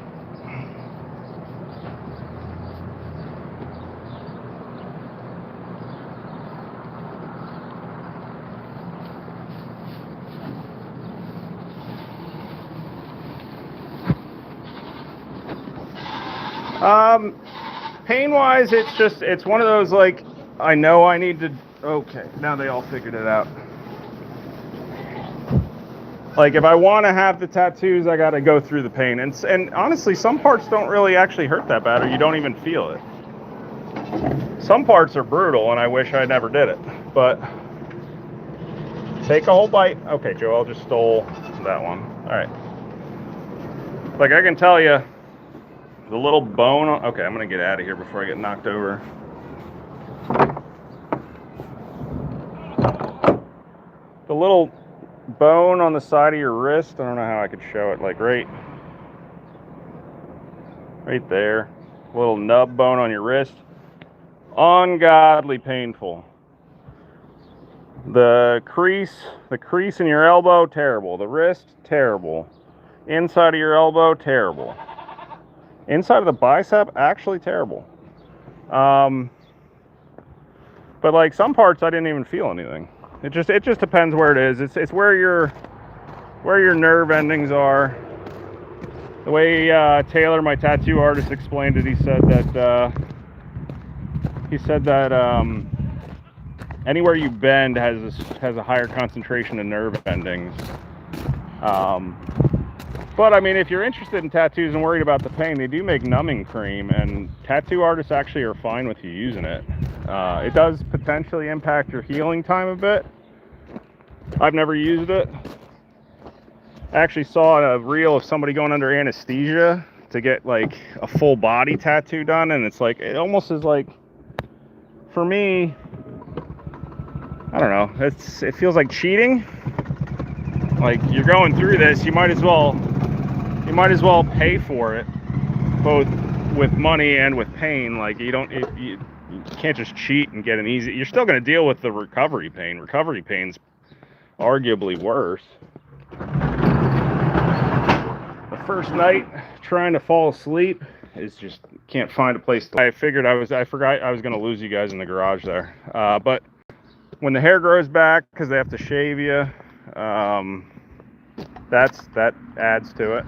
Pain-wise, it's one of those, like, I know I need to Okay, now they all figured it out. Like, if I want to have the tattoos, I got to go through the pain. And honestly, some parts don't really actually hurt that bad, or you don't even feel it. Some parts are brutal, and I wish I never did it. But take a whole bite. Okay, Joel just stole that one. All right. Like, I can tell you, the little bone. Okay, I'm going to get out of here before I get knocked over. The little bone on the side of your wrist, I don't know how I could show it, like right there, little nub bone on your wrist, ungodly painful. The crease in your elbow, terrible. The wrist, terrible. Inside of your elbow, terrible. Inside of the bicep, actually terrible. But like some parts I didn't even feel anything. It just depends where it is. It's where your nerve endings are. The way Taylor, my tattoo artist, explained it, he said that anywhere you bend has a higher concentration of nerve endings. But I mean, if you're interested in tattoos and worried about the pain, they do make numbing cream, and tattoo artists actually are fine with you using it. It does potentially impact your healing time a bit. I've never used it. I actually saw a reel of somebody going under anesthesia to get like a full body tattoo done, and it's like, it almost is like, for me, I don't know, it feels like cheating. Like, you're going through this, you might as well pay for it, both with money and with pain. Like, you can't just cheat and get an easy. You're still going to deal with the recovery pain. Recovery pain's arguably worse. The first night trying to fall asleep is just, can't find a place. I forgot I was going to lose you guys in the garage there. But when the hair grows back, because they have to shave you, that adds to it.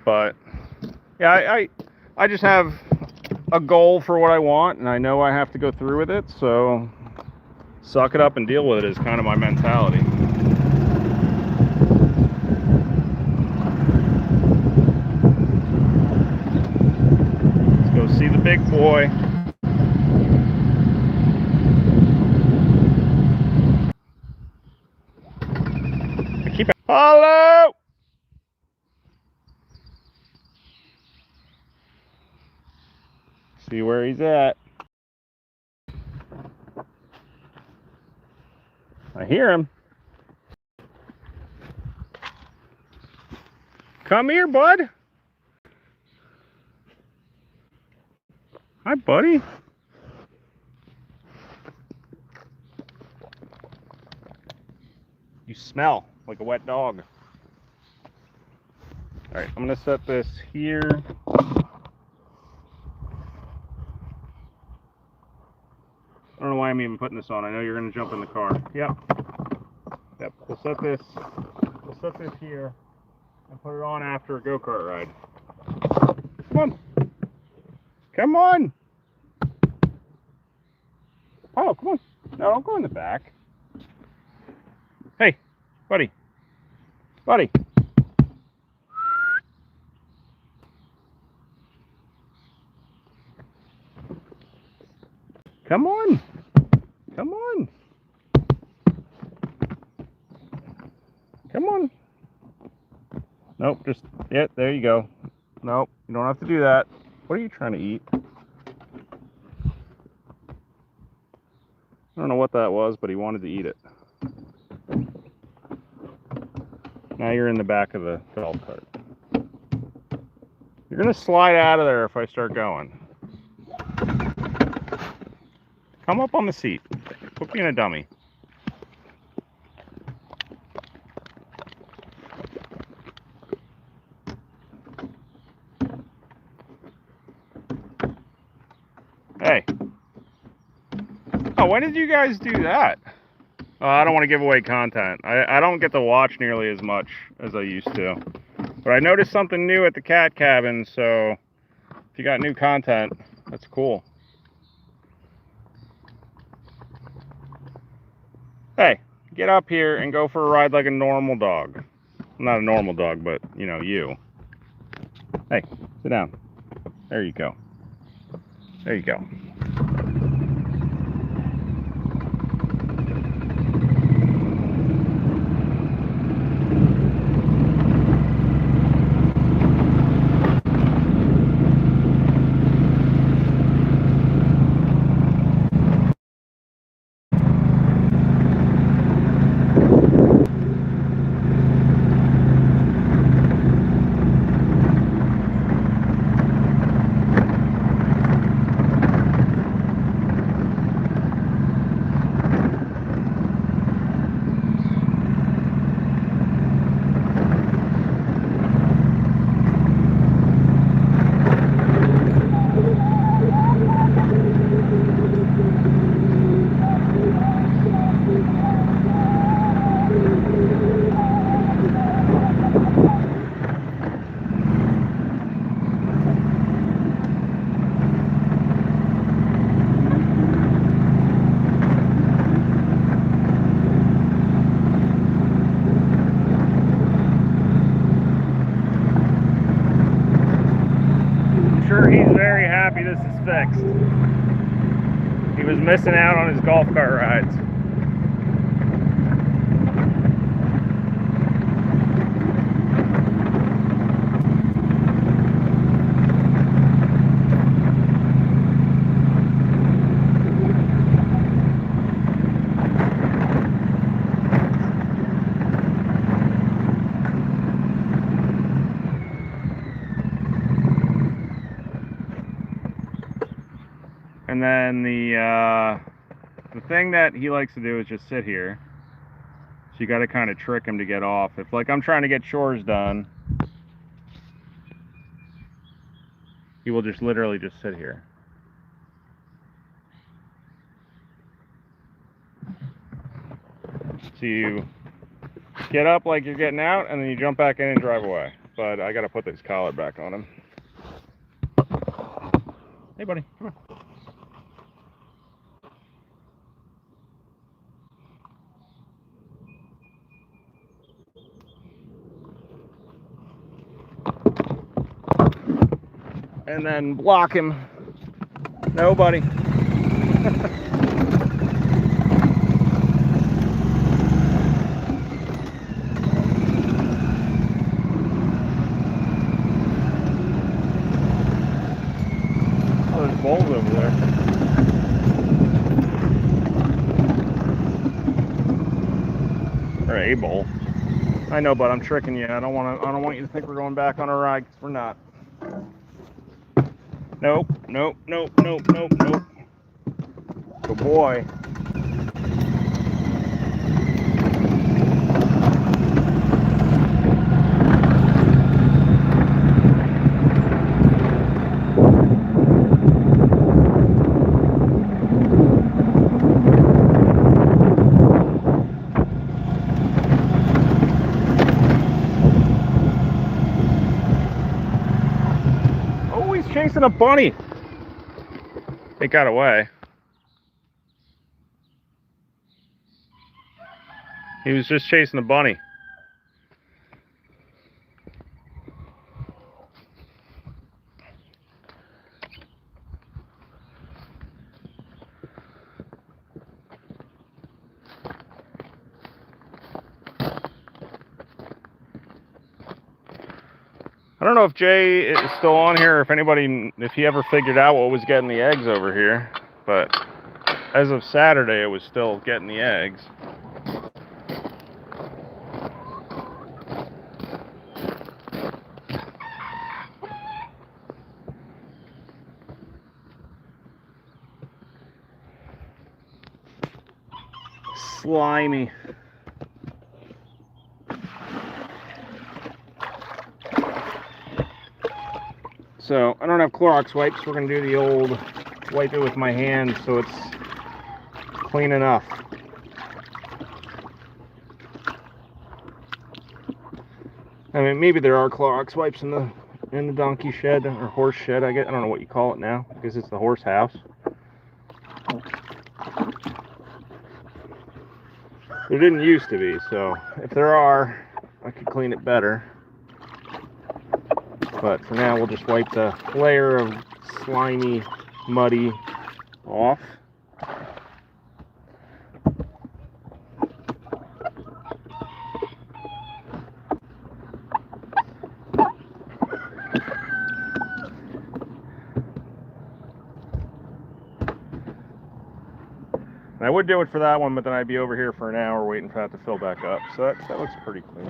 But yeah, I just have a goal for what I want, and I know I have to go through with it, so suck it up and deal with it is kind of my mentality. Let's go see the big boy. Hello! See where he's at. I hear him. Come here, bud. Hi, buddy. You smell like a wet dog. All right, I'm gonna set this here. I don't know why I'm even putting this on. I know you're gonna jump in the car. Yep. We'll set this here and put it on after a go-kart ride. Come on. Come on. Oh, come on. No, don't go in the back. Hey, buddy. Buddy. Come on. Come on. Come on. Nope, just, yeah, there you go. Nope, you don't have to do that. What are you trying to eat? I don't know what that was, but he wanted to eat it. Now you're in the back of the golf cart. You're going to slide out of there if I start going. Come up on the seat. Quit being a dummy. Hey. Oh, when did you guys do that? Oh, I don't want to give away content. I don't get to watch nearly as much as I used to. But I noticed something new at the cat cabin, so if you got new content, that's cool. Hey, get up here and go for a ride like a normal dog. Not a normal dog, but, you know, you. Hey, sit down. There you go. There you go. Sure, he's very happy this is fixed. He was missing out on his golf cart rides. And then the thing that he likes to do is just sit here. So you got to kind of trick him to get off. If like I'm trying to get chores done, he will just literally just sit here. So you get up like you're getting out, and then you jump back in and drive away. But I got to put this collar back on him. Hey, buddy, come on. And then block him. No, buddy. Oh, there's bowls over there. Or a bowl. I know, but I'm tricking you. I don't want you to think we're going back on a ride, 'cause we're not. Nope, nope, nope, nope, nope, nope. Good boy. Oh, he's chasing a bunny. It got away. He was just chasing a bunny. I don't know if Jay is still on here, or if he ever figured out what was getting the eggs over here, but as of Saturday, it was still getting the eggs. Slimy. So I don't have Clorox wipes. We're gonna do the old wipe it with my hand so it's clean enough. I mean, maybe there are Clorox wipes in the donkey shed or horse shed. I don't know what you call it now. I guess it's the horse house. There didn't used to be, so if there are, I could clean it better. But for now, we'll just wipe the layer of slimy, muddy off. I would do it for that one, but then I'd be over here for an hour waiting for that to fill back up. So that looks pretty clean.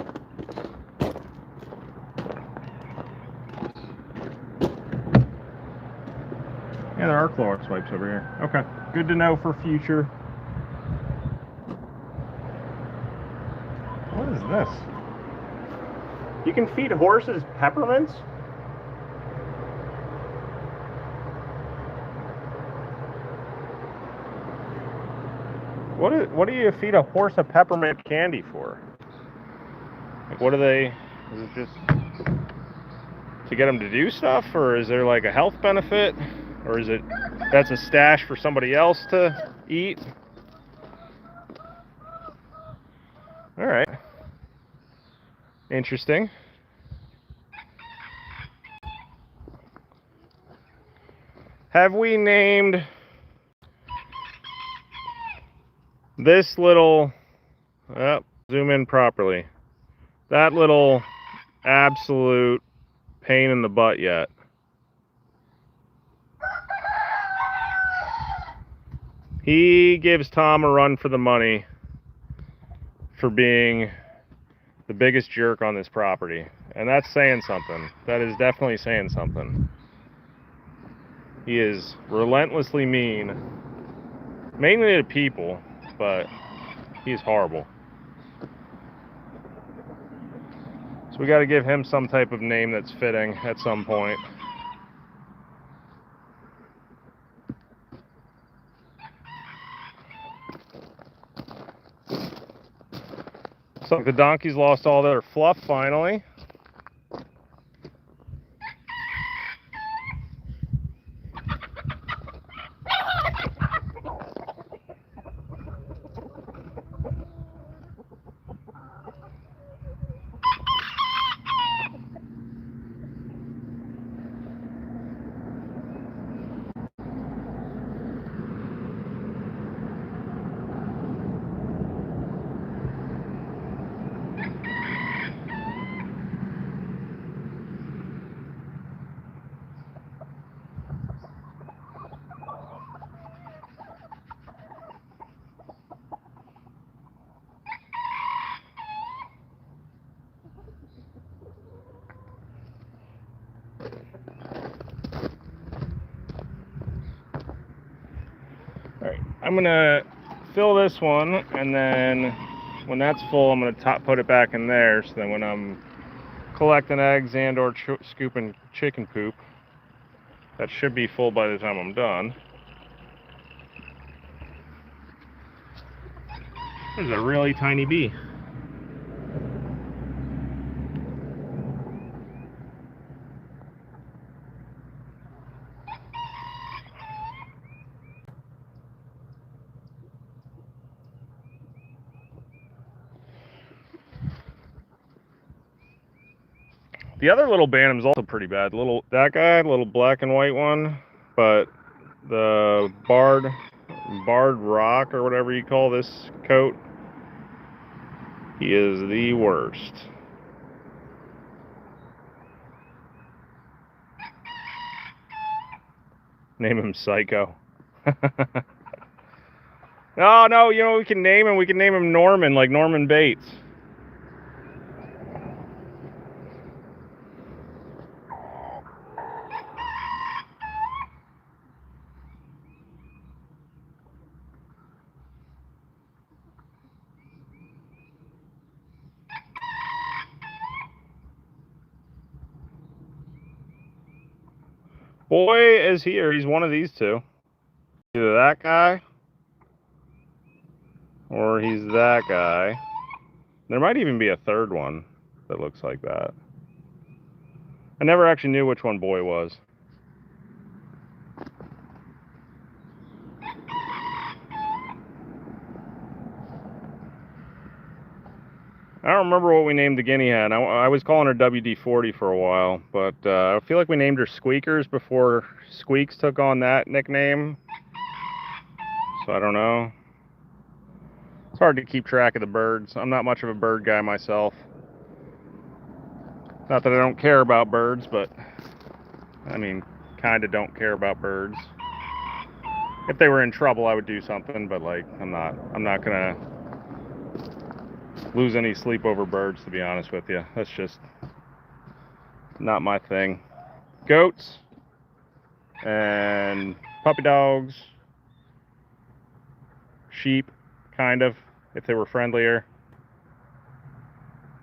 Yeah, there are Clorox wipes over here. Okay, good to know for future. What is this? You can feed horses peppermints? What do you feed a horse a peppermint candy for? Like, what are they? Is it just to get them to do stuff, or is there like a health benefit, or is it that's a stash for somebody else to eat? All right, interesting. Have we named this little, zoom in properly, that little absolute pain in the butt yet? He gives Tom a run for the money for being the biggest jerk on this property. And that's saying something. That is definitely saying something. He is relentlessly mean, mainly to people, but he's horrible. So we got to give him some type of name that's fitting at some point. So the donkeys lost all their fluff finally. Alright, I'm gonna fill this one, and then when that's full, I'm gonna put it back in there, so then when I'm collecting eggs and or scooping chicken poop, that should be full by the time I'm done. There's a really tiny bee. The other little bantam's also pretty bad. That guy, little black and white one, but the barred rock or whatever you call this coat, he is the worst. Name him Psycho. No, you know, we can name him. We can name him Norman, like Norman Bates. Boy is here. He's one of these two. Either that guy or he's that guy. There might even be a third one that looks like that. I never actually knew which one Boy was. I don't remember what we named the guinea hen. I was calling her WD-40 for a while, but I feel like we named her Squeakers before Squeaks took on that nickname. So I don't know. It's hard to keep track of the birds. I'm not much of a bird guy myself. Not that I don't care about birds, but I mean, kind of don't care about birds. If they were in trouble, I would do something, but like, I'm not gonna lose any sleep over birds, to be honest with you. That's just not my thing. Goats and puppy dogs, sheep, kind of, if they were friendlier,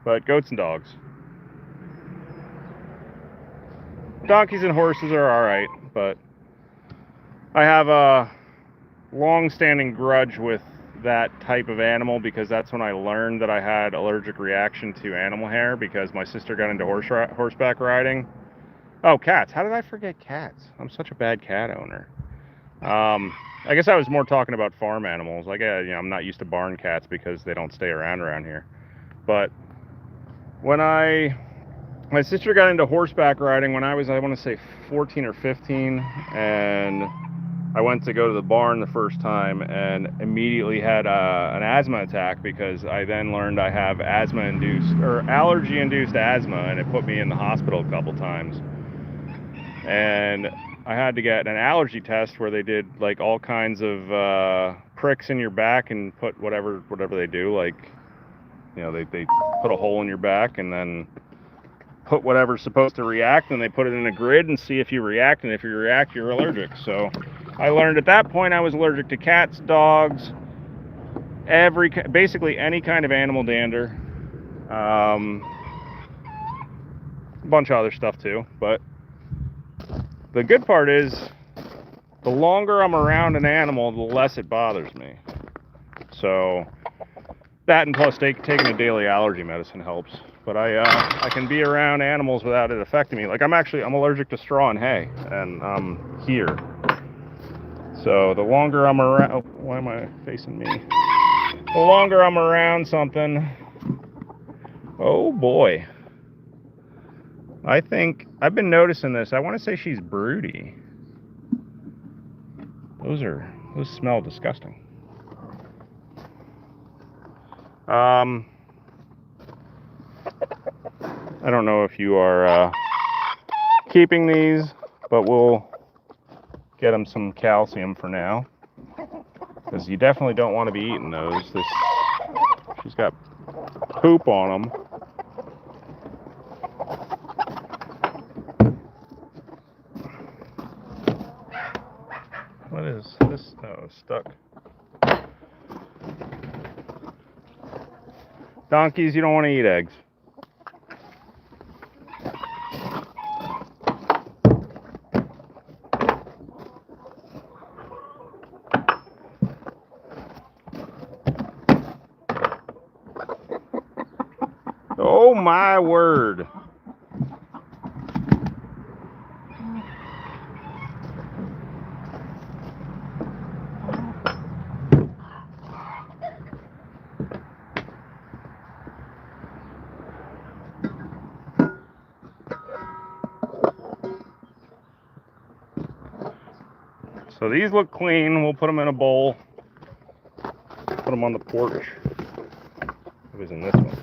but goats and dogs. Donkeys and horses are alright, but I have a long-standing grudge with that type of animal because that's when I learned that I had allergic reaction to animal hair because my sister got into horseback riding. Oh, cats. How did I forget cats? I'm such a bad cat owner. I guess I was more talking about farm animals. Like, I'm not used to barn cats because they don't stay around here. But when my sister got into horseback riding when I was, I want to say 14 or 15, and I went to go to the barn the first time and immediately had an asthma attack because I then learned I have asthma-induced or allergy-induced asthma, and it put me in the hospital a couple times. And I had to get an allergy test where they did like all kinds of pricks in your back and put whatever they do, like, they put a hole in your back and then put whatever's supposed to react, and they put it in a grid and see if you react, and if you react, you're allergic. So I learned at that point I was allergic to cats, dogs, basically any kind of animal dander, a bunch of other stuff too. But the good part is the longer I'm around an animal, the less it bothers me. So that, and plus taking a daily allergy medicine helps. But I can be around animals without it affecting me. Like, I'm allergic to straw and hay, and I'm here. So the longer I'm around, oh, why am I facing me? The longer I'm around something, oh boy. I think I've been noticing this. I want to say she's broody. Those smell disgusting. I don't know if you are keeping these, but we'll get them some calcium for now, because you definitely don't want to be eating those. She's got poop on them. What is this? Oh, it's stuck. Donkeys, you don't want to eat eggs. Oh my word. So these look clean. We'll put them in a bowl. Put them on the porch. It was in this one.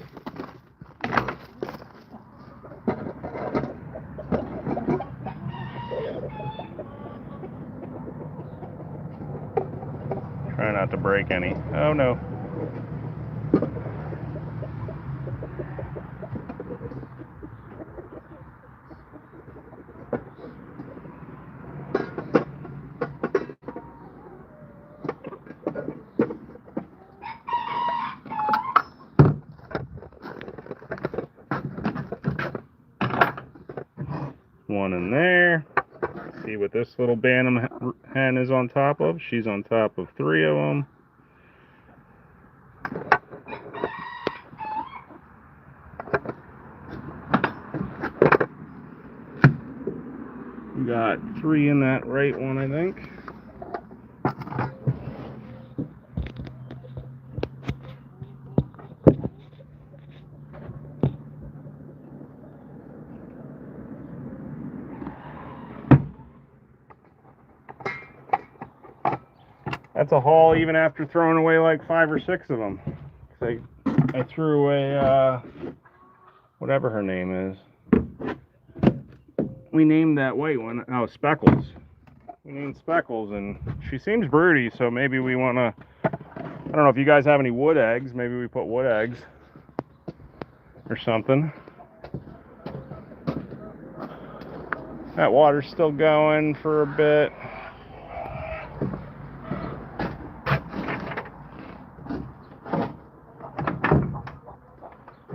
Try not to break any. Oh no. One in there. See what this little Bantam hen is on top of. She's on top of 3 of them. We got 3 in that right one, I think. That's a haul even after throwing away like 5 or 6 of them. I threw away, whatever her name is. We named that white one, oh, Speckles. We named Speckles, and she seems broody, so maybe we want to, I don't know if you guys have any wood eggs, maybe we put wood eggs or something. That water's still going for a bit.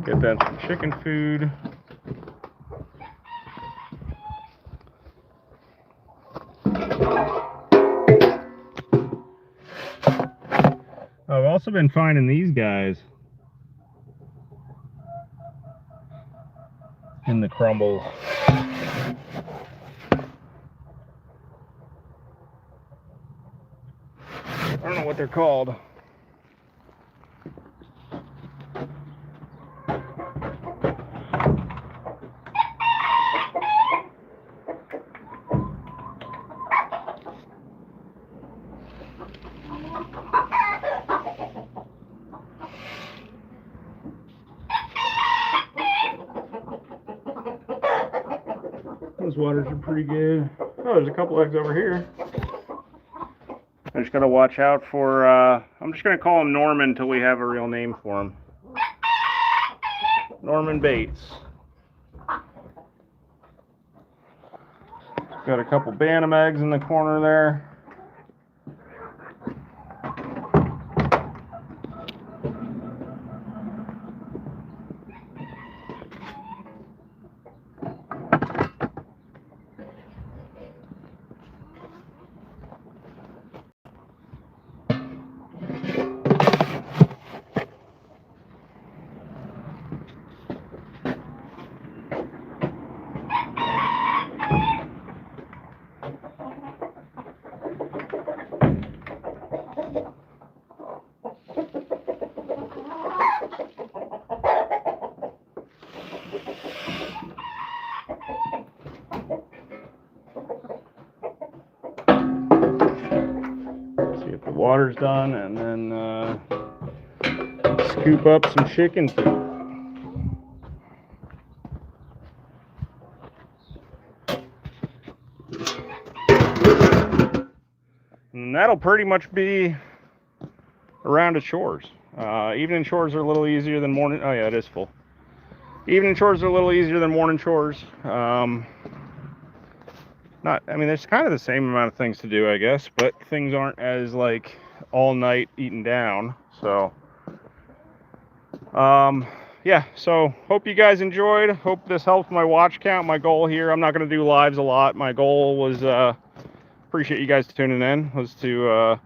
Get them some chicken food. I've also been finding these guys in the crumbles. I don't know what they're called. Those waters are pretty good. Oh, there's a couple eggs over here. I just gotta watch out for, I'm just gonna call him Norman until we have a real name for him. Norman Bates. Got a couple bantam eggs in the corner there. See if the water's done, and then scoop up some chicken food. And that'll pretty much be a round of chores. Evening chores are a little easier than morning. Oh yeah, it is full. Evening chores are a little easier than morning chores. I mean, there's kind of the same amount of things to do, I guess, but things aren't as like all night eaten down. So, yeah. So hope you guys enjoyed. Hope this helped my watch count. My goal here, I'm not going to do lives a lot. My goal was, appreciate you guys tuning in, was to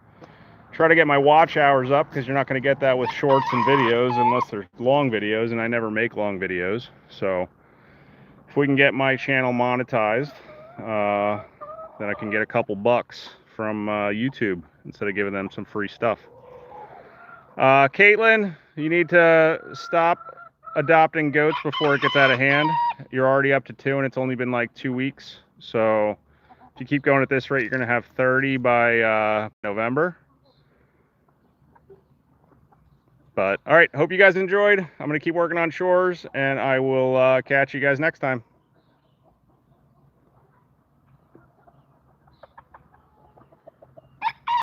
try to get my watch hours up, because you're not going to get that with shorts and videos unless they're long videos, and I never make long videos. So if we can get my channel monetized, then I can get a couple bucks from YouTube instead of giving them some free stuff. Caitlin, you need to stop adopting goats before it gets out of hand. You're already up to 2, and it's only been like 2 weeks. So if you keep going at this rate, you're going to have 30 by November. But all right, hope you guys enjoyed. I'm going to keep working on chores, and I will catch you guys next time.